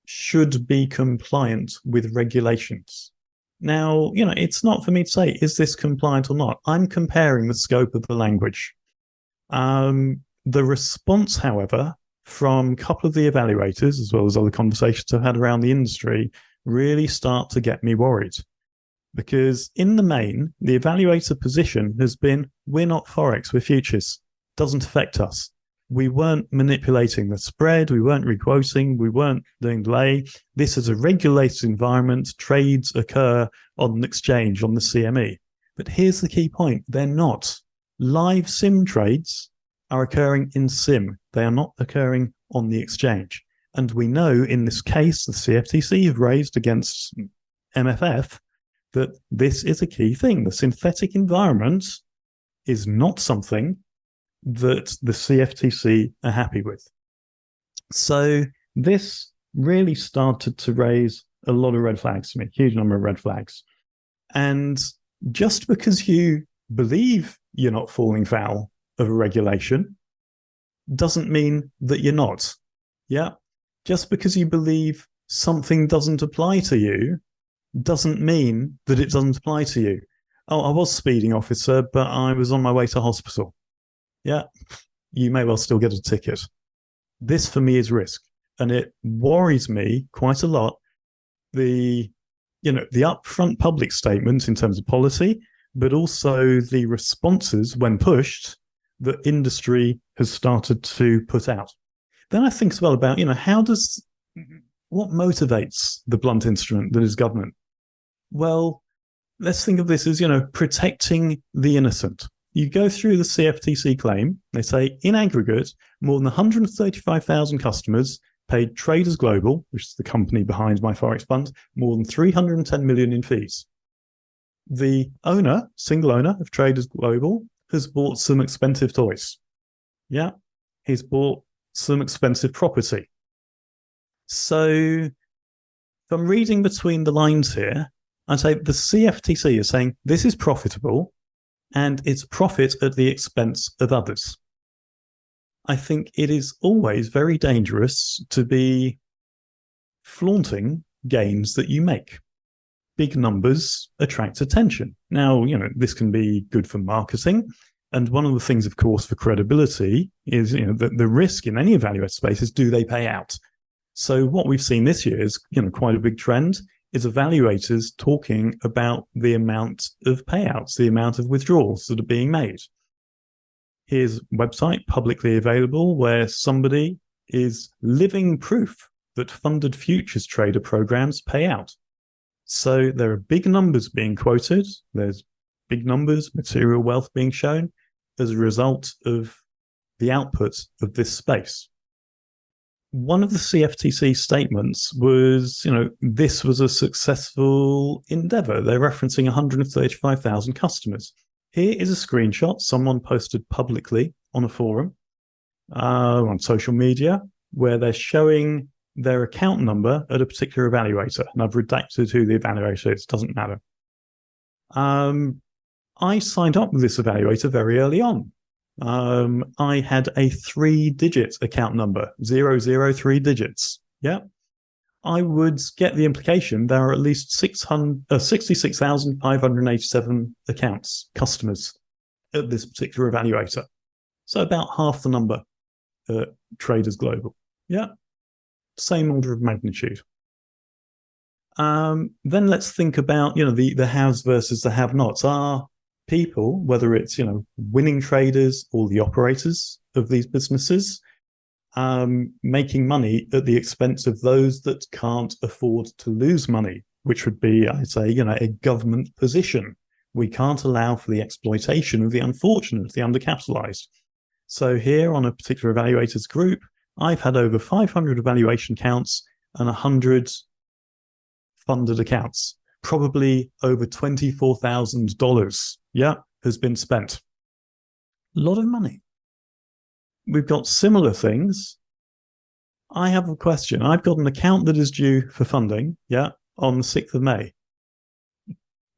should be compliant with regulations. Now, it's not for me to say, is this compliant or not? I'm comparing the scope of the language. The response, however, from a couple of the evaluators, as well as other conversations I've had around the industry, really start to get me worried. Because in the main, the evaluator position has been, we're not Forex, we're futures. Doesn't affect us. We weren't manipulating the spread, we weren't requoting, we weren't doing delay. This is a regulated environment. Trades occur on an exchange, on the CME. But here's the key point. They're not. Live sim trades are occurring in sim. They are not occurring on the exchange. And we know in this case, the CFTC have raised against MFF that this is a key thing. The synthetic environment is not something that the CFTC are happy with. So this really started to raise a lot of red flags to me, huge number of red flags. And just because you believe you're not falling foul of a regulation doesn't mean that you're not. Yeah. Just because you believe something doesn't apply to you doesn't mean that it doesn't apply to you. Oh, I was speeding, officer, but I was on my way to hospital. Yeah, you may well still get a ticket. This for me is risk. And it worries me quite a lot. The upfront public statements in terms of policy, but also the responses when pushed that industry has started to put out. Then I think as well about, what motivates the blunt instrument that is government? Well, let's think of this as, protecting the innocent. You go through the CFTC claim, they say in aggregate, more than 135,000 customers paid Traders Global, which is the company behind My Forex Funds, more than 310 million in fees. The single owner of Traders Global, has bought some expensive toys. Yeah, he's bought some expensive property. So if I'm reading between the lines here, I'd say the CFTC is saying this is profitable and it's profit at the expense of others. I think it is always very dangerous to be flaunting gains that you make. Big numbers attract attention. Now, this can be good for marketing. And one of the things, of course, for credibility is, the risk in any evaluator space is, do they pay out? So what we've seen this year is, quite a big trend is evaluators talking about the amount of payouts, the amount of withdrawals that are being made. Here's a website publicly available where somebody is living proof that funded futures trader programs pay out. So there are big numbers being quoted. There's big numbers, material wealth being shown as a result of the output of this space. One of the CFTC statements was, this was a successful endeavor. They're referencing 135,000 customers. Here is a screenshot someone posted publicly on a forum, on social media, where they're showing their account number at a particular evaluator. And I've redacted who the evaluator is, doesn't matter. I signed up with this evaluator very early on. I had a 3-digit account number, 003 digits. Yeah. I would get the implication there are at least 66,587 customers at this particular evaluator. So about half the number at Traders Global. Yeah. Same order of magnitude. Then let's think about, the haves versus the have-nots. Are people, whether it's, winning traders or the operators of these businesses, making money at the expense of those that can't afford to lose money, which would be, I'd say, a government position. We can't allow for the exploitation of the unfortunate, the undercapitalized. So here on a particular evaluators group, I've had over 500 evaluation counts and 100 funded accounts. Probably over $24,000, has been spent. A lot of money. We've got similar things. I have a question. I've got an account that is due for funding, on the 6th of May.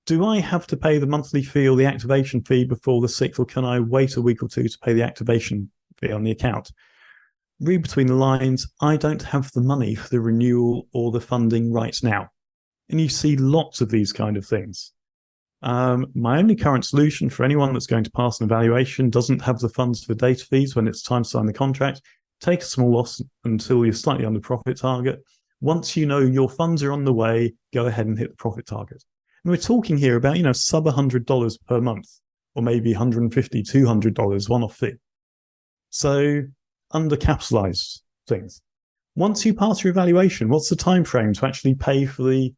Do I have to pay the monthly fee or the activation fee before the 6th, or can I wait a week or two to pay the activation fee on the account? Read between the lines, I don't have the money for the renewal or the funding right now. And you see lots of these kind of things. My only current solution for anyone that's going to pass an evaluation, doesn't have the funds for data fees when it's time to sign the contract, take a small loss until you're slightly under profit target. Once you know your funds are on the way, go ahead and hit the profit target. And we're talking here about, sub $100 per month, or maybe $150, $200 one-off fee. So undercapitalized things. Once you pass your evaluation, what's the time frame to actually pay for the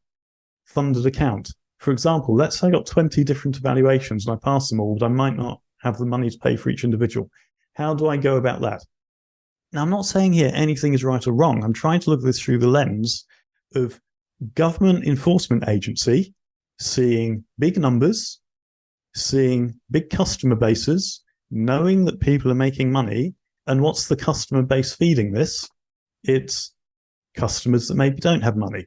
funded account? For example, let's say I got 20 different evaluations and I pass them all, but I might not have the money to pay for each individual. How do I go about that? Now, I'm not saying here anything is right or wrong. I'm trying to look at this through the lens of government enforcement agency seeing big numbers, seeing big customer bases, knowing that people are making money. And what's the customer base feeding this? It's customers that maybe don't have money,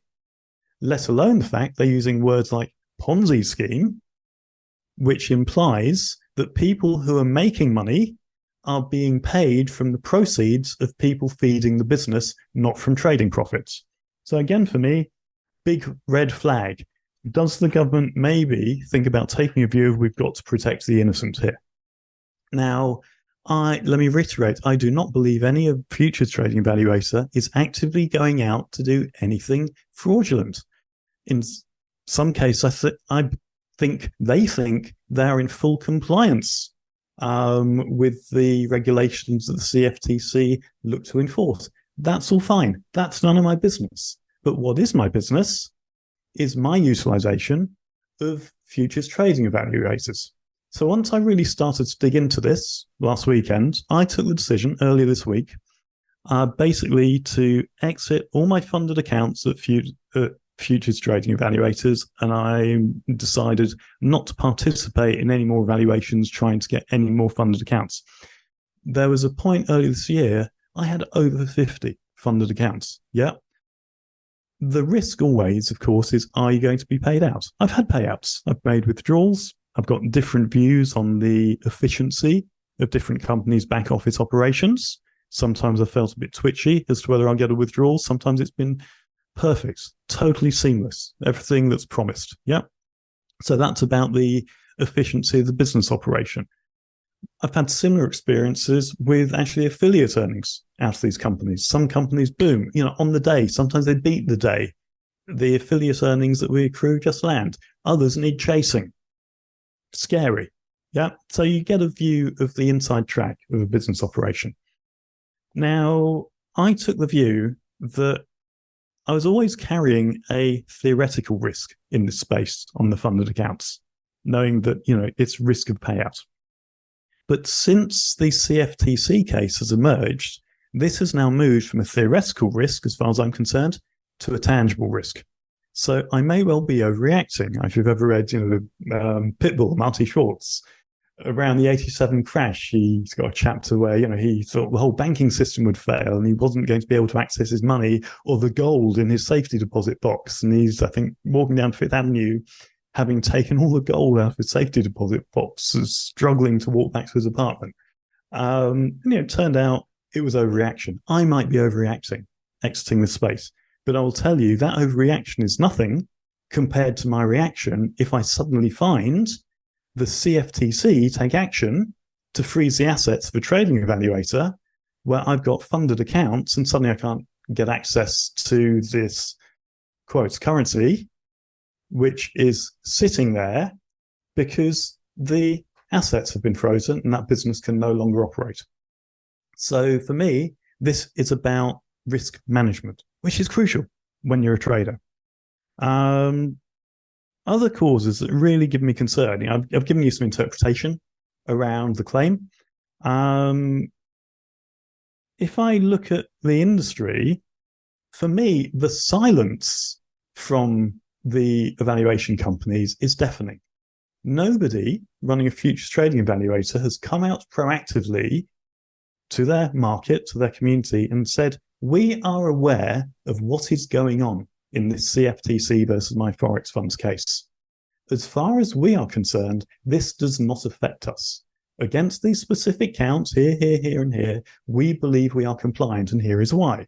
let alone the fact they're using words like Ponzi scheme, which implies that people who are making money are being paid from the proceeds of people feeding the business, not from trading profits. So again, for me, big red flag. Does the government maybe think about taking a view of we've got to protect the innocent here? Now, let me reiterate, I do not believe any of futures trading evaluator is actively going out to do anything fraudulent. In some cases, I think they think they're in full compliance with the regulations that the CFTC look to enforce. That's all fine. That's none of my business. But what is my business is my utilization of futures trading evaluators. So once I really started to dig into this last weekend, I took the decision earlier this week, basically to exit all my funded accounts at futures trading evaluators, and I decided not to participate in any more evaluations trying to get any more funded accounts. There was a point earlier this year, I had over 50 funded accounts. Yeah. The risk always, of course, is, are you going to be paid out? I've had payouts. I've made withdrawals. I've got different views on the efficiency of different companies' back office operations. Sometimes I felt a bit twitchy as to whether I'll get a withdrawal. Sometimes it's been perfect, totally seamless, everything that's promised. Yeah. So that's about the efficiency of the business operation. I've had similar experiences with actually affiliate earnings out of these companies. Some companies, boom, on the day. Sometimes they beat the day. The affiliate earnings that we accrue just land. Others need chasing. Scary. Yeah. So you get a view of the inside track of a business operation. Now, I took the view that I was always carrying a theoretical risk in this space on the funded accounts, knowing that, it's risk of payout. But since the CFTC case has emerged, this has now moved from a theoretical risk, as far as I'm concerned, to a tangible risk. So I may well be overreacting. If you've ever read, Pitbull, Marty Schwartz, around the 87 crash, he's got a chapter where, he thought the whole banking system would fail and he wasn't going to be able to access his money or the gold in his safety deposit box. And he's, I think, walking down Fifth Avenue, having taken all the gold out of his safety deposit box, struggling to walk back to his apartment. It turned out it was overreaction. I might be overreacting, exiting the space. But I will tell you that overreaction is nothing compared to my reaction if I suddenly find the CFTC take action to freeze the assets of a trading evaluator where I've got funded accounts and suddenly I can't get access to this, quote, currency, which is sitting there because the assets have been frozen and that business can no longer operate. So for me, this is about risk management, which is crucial when you're a trader. Other causes that really give me concern, I've given you some interpretation around the claim. If I look at the industry, for me, the silence from the evaluation companies is deafening. Nobody running a futures trading evaluator has come out proactively to their market, to their community, and said, we are aware of what is going on in this CFTC versus My Forex Funds case. As far as we are concerned, this does not affect us. Against these specific counts, here, and here, we believe we are compliant, and here is why.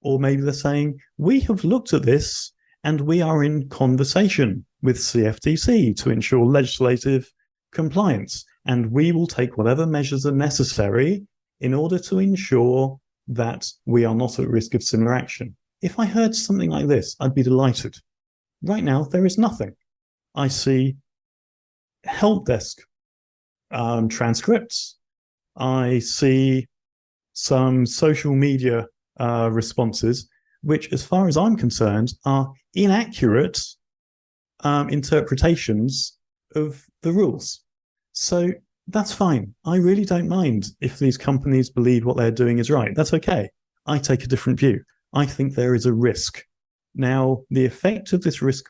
Or maybe they're saying, we have looked at this, and we are in conversation with CFTC to ensure legislative compliance, and we will take whatever measures are necessary in order to ensure that we are not at risk of similar action. If I heard something like this, I'd be delighted. Right now, there is nothing. I see help desk transcripts. I see some social media responses, which, as far as I'm concerned, are inaccurate interpretations of the rules. So that's fine. I really don't mind if these companies believe what they're doing is right. That's okay. I take a different view. I think there is a risk. Now, the effect of this risk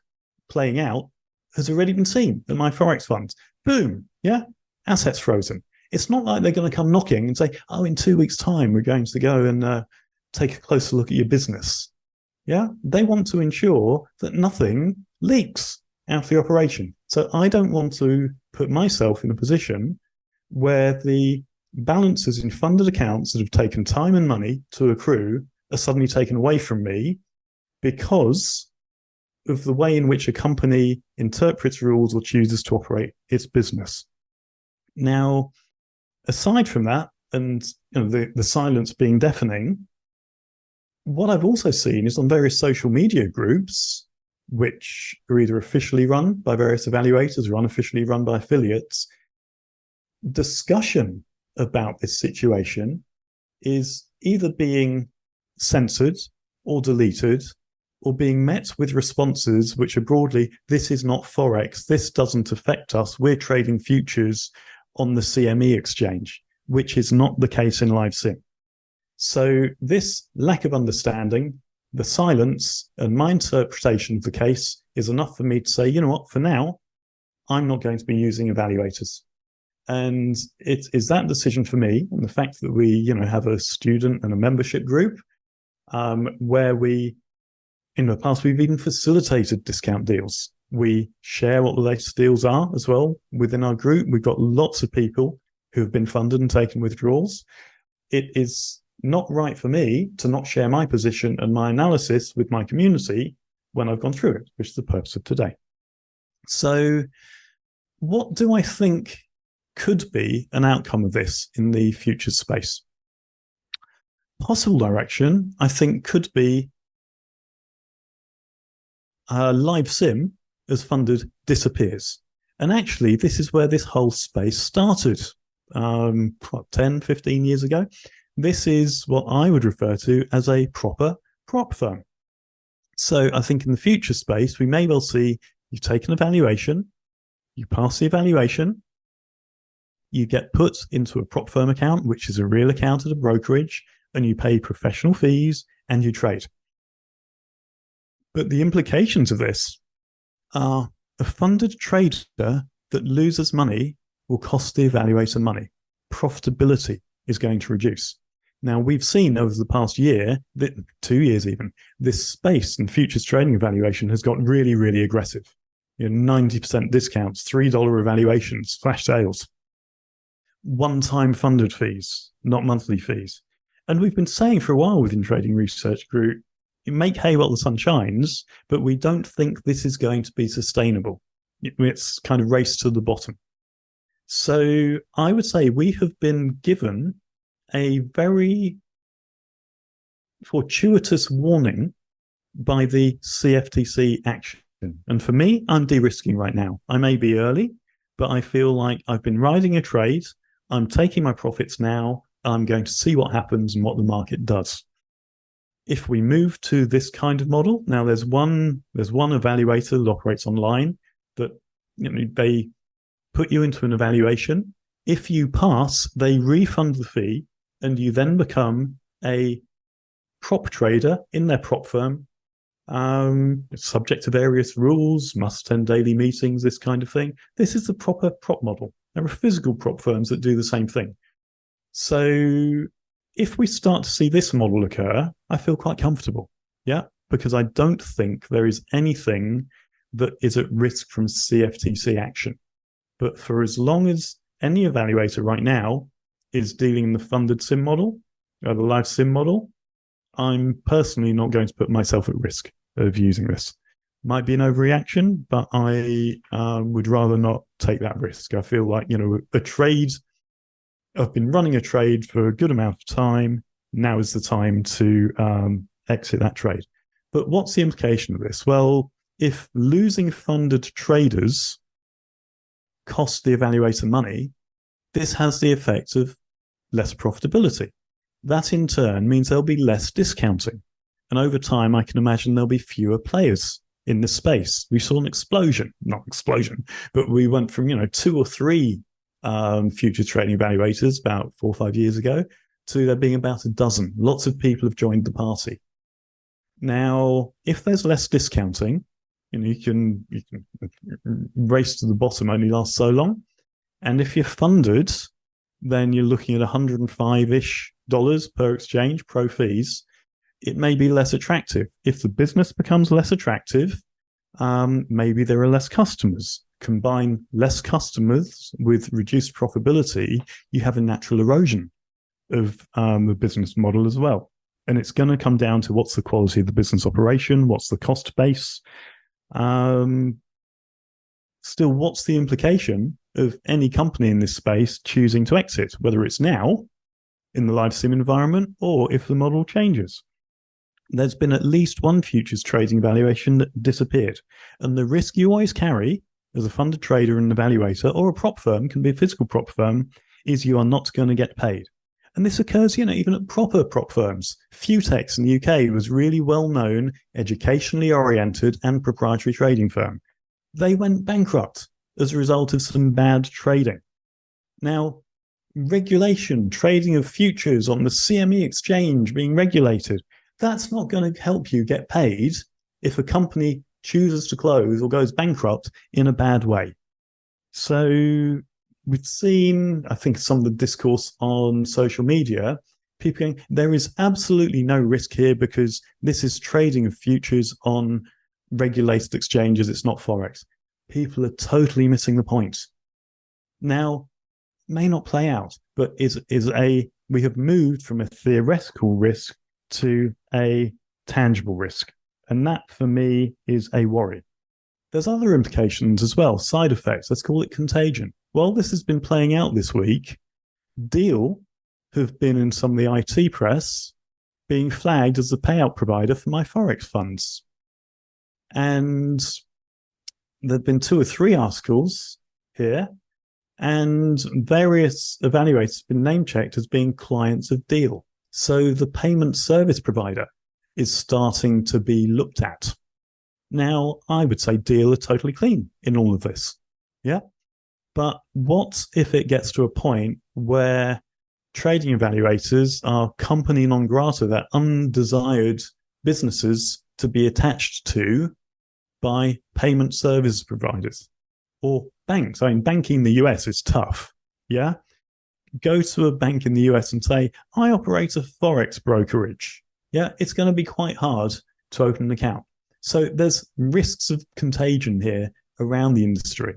playing out has already been seen at My Forex Funds. Boom, yeah, assets frozen. It's not like they're going to come knocking and say, oh, in 2 weeks' time, we're going to go and take a closer look at your business. Yeah, they want to ensure that nothing leaks out of the operation. So I don't want to put myself in a position where the balances in funded accounts that have taken time and money to accrue are suddenly taken away from me because of the way in which a company interprets rules or chooses to operate its business. Now, aside from that, and the silence being deafening, what I've also seen is on various social media groups, which are either officially run by various evaluators or unofficially run by affiliates, discussion about this situation is either being censored or deleted or being met with responses which are broadly, this is not Forex, this doesn't affect us, we're trading futures on the CME exchange, which is not the case in live sim. So this lack of understanding, the silence, and my interpretation of the case is enough for me to say, you know what, for now, I'm not going to be using evaluators. And it is that decision for me, and the fact that we, have a student and a membership group, where we, in the past, we've even facilitated discount deals. We share what the latest deals are as well within our group. We've got lots of people who have been funded and taken withdrawals. It is not right for me to not share my position and my analysis with my community when I've gone through it, which is the purpose of today. So what do I think could be an outcome of this in the future space? Possible direction, I think, could be live sim as funded disappears. And actually, this is where this whole space started 10, 15 years ago. This is what I would refer to as a proper prop firm. So I think in the future space, we may well see you've taken a valuation, you pass the evaluation, you get put into a prop firm account, which is a real account at a brokerage, and you pay professional fees and you trade. But the implications of this are a funded trader that loses money will cost the evaluator money. Profitability is going to reduce. Now, we've seen over the past year, 2 years even, this space and futures trading evaluation has got really, really aggressive. 90% discounts, $3 evaluations, flash sales, one-time funded fees, not monthly fees. And we've been saying for a while within Trading Research Group, you make hay while the sun shines, but we don't think this is going to be sustainable. It's kind of race to the bottom. So I would say we have been given a very fortuitous warning by the CFTC action. And for me, I'm de-risking right now. I may be early, but I feel like I've been riding a trade. I'm taking my profits now. I'm going to see what happens and what the market does. If we move to this kind of model, now there's one evaluator that operates online that they put you into an evaluation. If you pass, they refund the fee, and you then become a prop trader in their prop firm, subject to various rules, must attend daily meetings, this kind of thing. This is the proper prop model. There are physical prop firms that do the same thing. So if we start to see this model occur, I feel quite comfortable. Yeah, because I don't think there is anything that is at risk from CFTC action. But for as long as any evaluator right now is dealing in the funded sim model, or the live sim model, I'm personally not going to put myself at risk of using this. Might be an overreaction, but I would rather not take that risk. I feel like, a trade, I've been running a trade for a good amount of time. Now is the time to exit that trade. But what's the implication of this? Well, if losing funded traders cost the evaluator money, this has the effect of less profitability. That in turn means there'll be less discounting. And over time, I can imagine there'll be fewer players in this space. We saw an explosion, not explosion, but we went from, 2 or 3 future trading evaluators about 4 or 5 years ago to there being about a dozen. Lots of people have joined the party. Now, if there's less discounting, you can race to the bottom only lasts so long. And if you're funded, then you're looking at $105-ish per exchange, pro fees. It may be less attractive. If the business becomes less attractive, maybe there are less customers. Combine less customers with reduced profitability, you have a natural erosion of the business model as well. And it's going to come down to what's the quality of the business operation, what's the cost base. Still, what's the implication of any company in this space choosing to exit, whether it's now in the live sim environment or if the model changes? There's been at least one futures trading valuation that disappeared. And the risk you always carry as a funded trader and evaluator, or a prop firm, can be a physical prop firm, is you are not going to get paid. And this occurs, even at proper prop firms. Futex in the UK was really well-known, educationally oriented and proprietary trading firm. They went bankrupt as a result of some bad trading. Now, regulation, trading of futures on the CME exchange being regulated, that's not going to help you get paid if a company chooses to close or goes bankrupt in a bad way. So we've seen, I think, some of the discourse on social media, people going, there is absolutely no risk here because this is trading of futures on regulated exchanges. It's not Forex. People are totally missing the point. Now, may not play out, but we have moved from a theoretical risk to a tangible risk. And that, for me, is a worry. There's other implications as well, side effects. Let's call it contagion. While this has been playing out this week, Deal have been in some of the IT press being flagged as the payout provider for My Forex Funds. And there have been 2 or 3 articles here, and various evaluators have been name-checked as being clients of Deal. So the payment service provider is starting to be looked at. Now, I would say Deal are totally clean in all of this. Yeah. But what if it gets to a point where trading evaluators are company non grata, they're undesired businesses to be attached to by payment service providers or banks? I mean, banking in the US is tough. Yeah. Go to a bank in the US and say, I operate a Forex brokerage. Yeah. It's going to be quite hard to open an account. So there's risks of contagion here around the industry.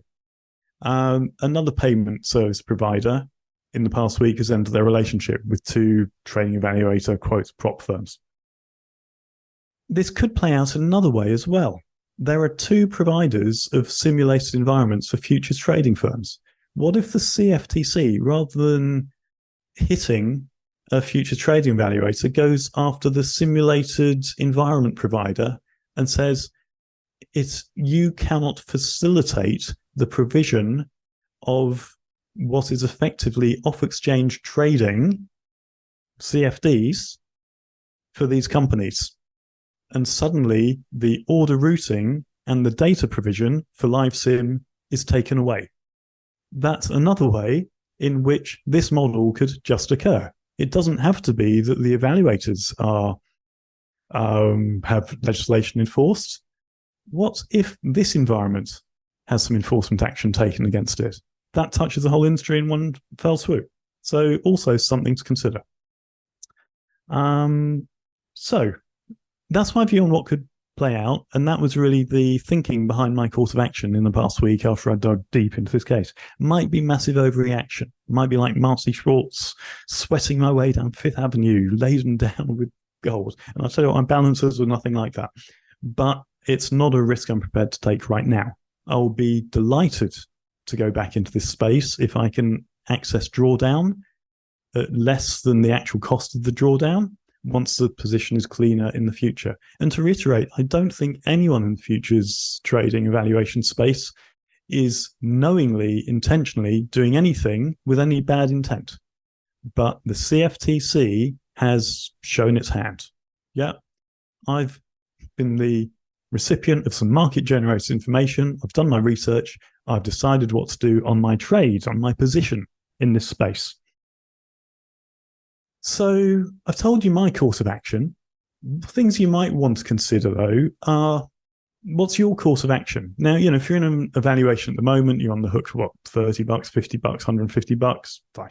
Another payment service provider in the past week has ended their relationship with 2 trading evaluator, quotes, prop firms. This could play out another way as well. There are 2 providers of simulated environments for futures trading firms. What if the CFTC, rather than hitting a future trading evaluator, goes after the simulated environment provider and says, you cannot facilitate the provision of what is effectively off-exchange trading, CFDs, for these companies. And suddenly the order routing and the data provision for live sim is taken away. That's another way in which this model could just occur. It doesn't have to be that the evaluators have legislation enforced. What if this environment has some enforcement action taken against it? That touches the whole industry in one fell swoop. So also something to consider. So that's my view on what could play out. And that was really the thinking behind my course of action in the past week after I dug deep into this case. Might be massive overreaction. Might be like Marcy Schwartz sweating my way down Fifth Avenue, laden down with gold. And I'll tell you what, my balances were nothing like that. But it's not a risk I'm prepared to take right now. I'll be delighted to go back into this space if I can access drawdown at less than the actual cost of the drawdown once the position is cleaner in the future. And to reiterate, I don't think anyone in the futures trading evaluation space is knowingly, intentionally doing anything with any bad intent. But the CFTC has shown its hand. Yeah, I've been the recipient of some market-generated information. I've done my research. I've decided what to do on my trade, on my position in this space. So I've told you my course of action. Things you might want to consider, though, are what's your course of action? Now, if you're in an evaluation at the moment, you're on the hook for what, $30, $50, $150, fine.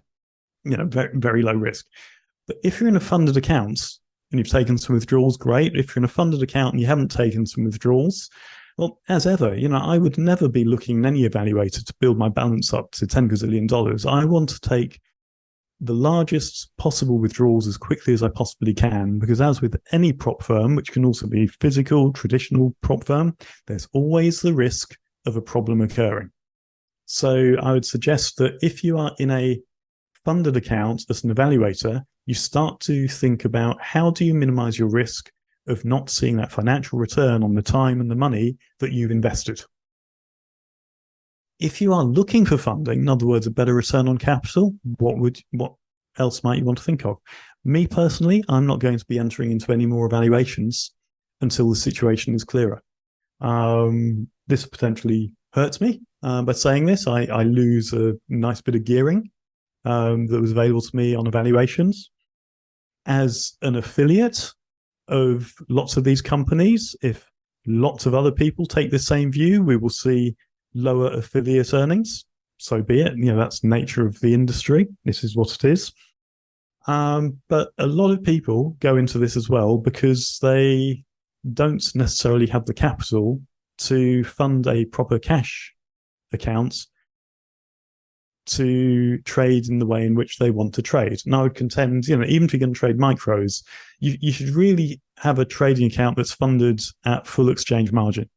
Very, very low risk. But if you're in a funded account and you've taken some withdrawals, great. If you're in a funded account and you haven't taken some withdrawals, well, as ever, I would never be looking in any evaluator to build my balance up to $10 gazillion. I want to take the largest possible withdrawals as quickly as I possibly can, because as with any prop firm, which can also be physical, traditional prop firm, there's always the risk of a problem occurring. So I would suggest that if you are in a funded account as an evaluator, you start to think about how do you minimize your risk of not seeing that financial return on the time and the money that you've invested. If you are looking for funding, in other words, a better return on capital, what else might you want to think of? Me personally, I'm not going to be entering into any more evaluations until the situation is clearer. This potentially hurts me by saying this. I lose a nice bit of gearing that was available to me on evaluations. As an affiliate of lots of these companies, if lots of other people take the same view, we will see lower affiliate earnings. So be it. That's the nature of the industry. This is what it is. But a lot of people go into this as well because they don't necessarily have the capital to fund a proper cash account to trade in the way in which they want to trade. And I would contend, even if you're going to trade micros, you should really have a trading account that's funded at full exchange margin,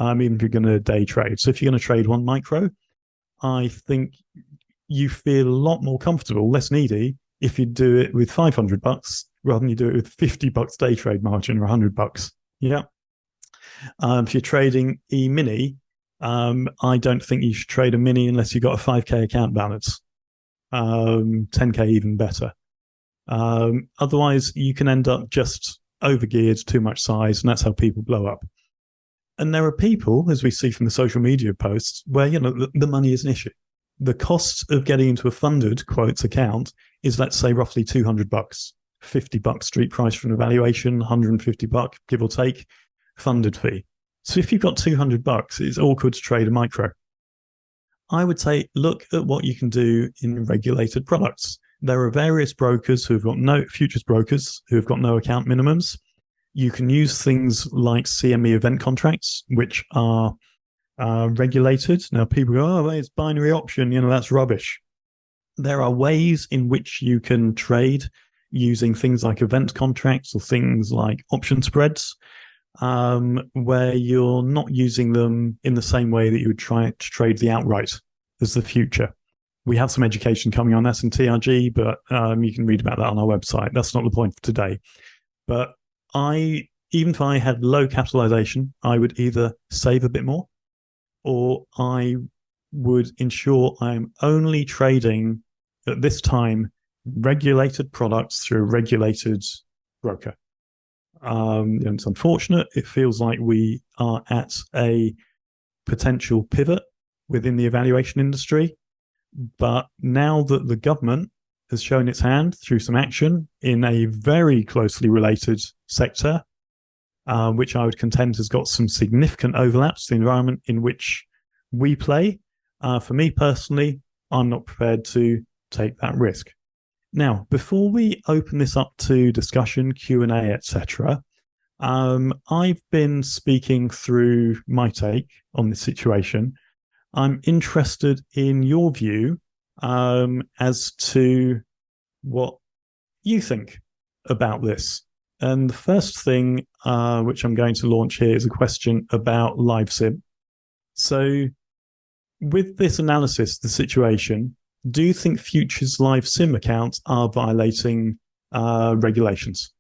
even if you're going to day trade. So if you're going to trade one micro, I think you feel a lot more comfortable, less needy, if you do it with $500 rather than you do it with $50 day trade margin or $100. Yeah. If you're trading E-mini, I don't think you should trade a mini unless you've got a 5K account balance. 10K even better. Otherwise, you can end up just overgeared, too much size, and that's how people blow up. And there are people, as we see from the social media posts, where the money is an issue. The cost of getting into a funded quotes account is, let's say, roughly $200, $50 street price for an evaluation, $150, give or take, funded fee. So if you've got $200, it's awkward to trade a micro. I would say look at what you can do in regulated products. There are various brokers who have got futures brokers who have got no account minimums. You can use things like CME event contracts, which are regulated. Now people go, oh, it's binary option, that's rubbish. There are ways in which you can trade using things like event contracts or things like option spreads, where you're not using them in the same way that you would try to trade the outright as the future. We have some education coming on S&TRG, but you can read about that on our website. That's not the point for today. But even if I had low capitalization, I would either save a bit more, or I would ensure I'm only trading at this time regulated products through a regulated broker. It's unfortunate. It feels like we are at a potential pivot within the evaluation industry. But now that the government has shown its hand through some action in a very closely related sector, which I would contend has got some significant overlaps to the environment in which we play, for me personally, I'm not prepared to take that risk. Now, before we open this up to discussion, Q&A, etc., I've been speaking through my take on this situation. I'm interested in your view as to what you think about this. And the first thing which I'm going to launch here is a question about live sim. So with this analysis, the situation, do you think futures live sim accounts are violating regulations?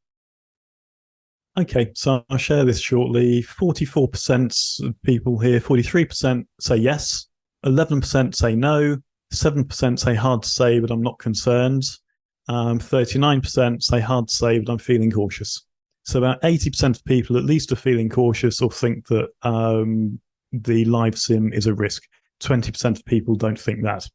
Okay, so I'll share this shortly. 44% of people here, 43% say yes, 11% say no, 7% say hard to say, but I'm not concerned. 39% say hard to say, but I'm feeling cautious. So about 80% of people at least are feeling cautious or think that the live sim is a risk. 20% of people don't think that.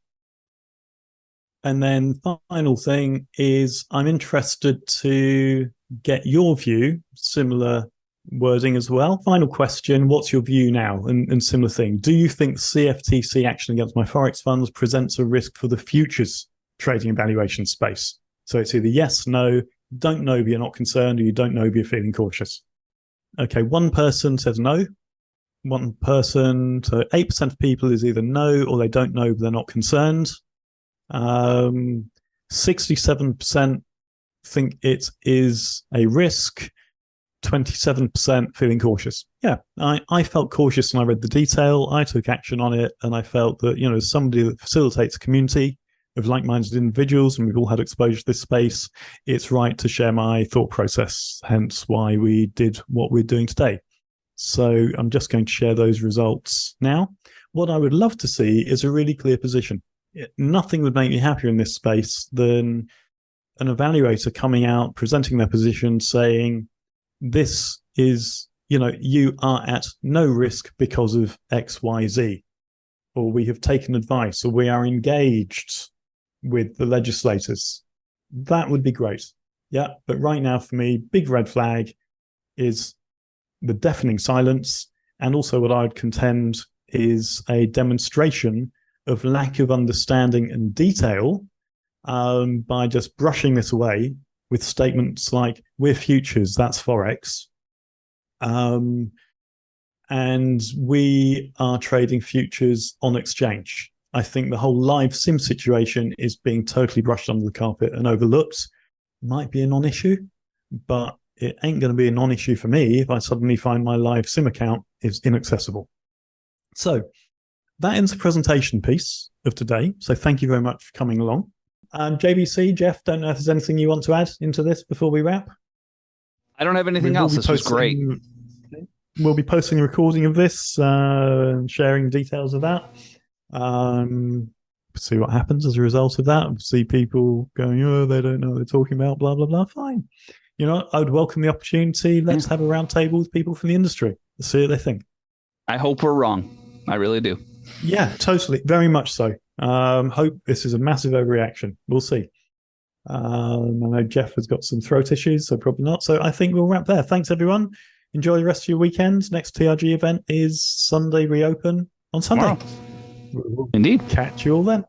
And then final thing is I'm interested to get your view, similar wording as well. Final question, what's your view now? And similar thing. Do you think CFTC action against My Forex Funds presents a risk for the futures trading and valuation space? So it's either yes, no, don't know, but you're not concerned, or you don't know, but you're feeling cautious. Okay, one person says no. One person, so 8% of people is either no, or they don't know, but they're not concerned. 67% think it is a risk. 27% feeling cautious. Yeah, I felt cautious when I read the detail. I took action on it, and I felt that, as somebody that facilitates a community of like-minded individuals, and we've all had exposure to this space, it's right to share my thought process, hence why we did what we're doing today. So I'm just going to share those results now. What I would love to see is a really clear position. Nothing would make me happier in this space than an evaluator coming out, presenting their position, saying, this is, you are at no risk because of XYZ, or we have taken advice, or we are engaged with the legislators. That would be great. Yeah, but right now for me, big red flag is the deafening silence, and also what I would contend is a demonstration of lack of understanding and detail by just brushing this away with statements like, we're futures, that's Forex. And we are trading futures on exchange. I think the whole live sim situation is being totally brushed under the carpet and overlooked. Might be a non-issue, but it ain't going to be a non-issue for me if I suddenly find my live sim account is inaccessible. So that ends the presentation piece of today. So thank you very much for coming along. JVC, Jeff, don't know if there's anything you want to add into this before we wrap. I don't have anything else. This was great. We'll be posting a recording of this and sharing details of that. See what happens as a result of that. See people going, oh, they don't know what they're talking about, blah, blah, blah. Fine. I would welcome the opportunity. Let's have a round table with people from the industry. Let's see what they think. I hope we're wrong. I really do. Yeah, totally. Very much so. Hope this is a massive overreaction. We'll see. I know Jeff has got some throat issues, so probably not. So I think we'll wrap there. Thanks, everyone. Enjoy the rest of your weekend. Next TRG event is Sunday reopen on Sunday. Indeed. Catch you all then.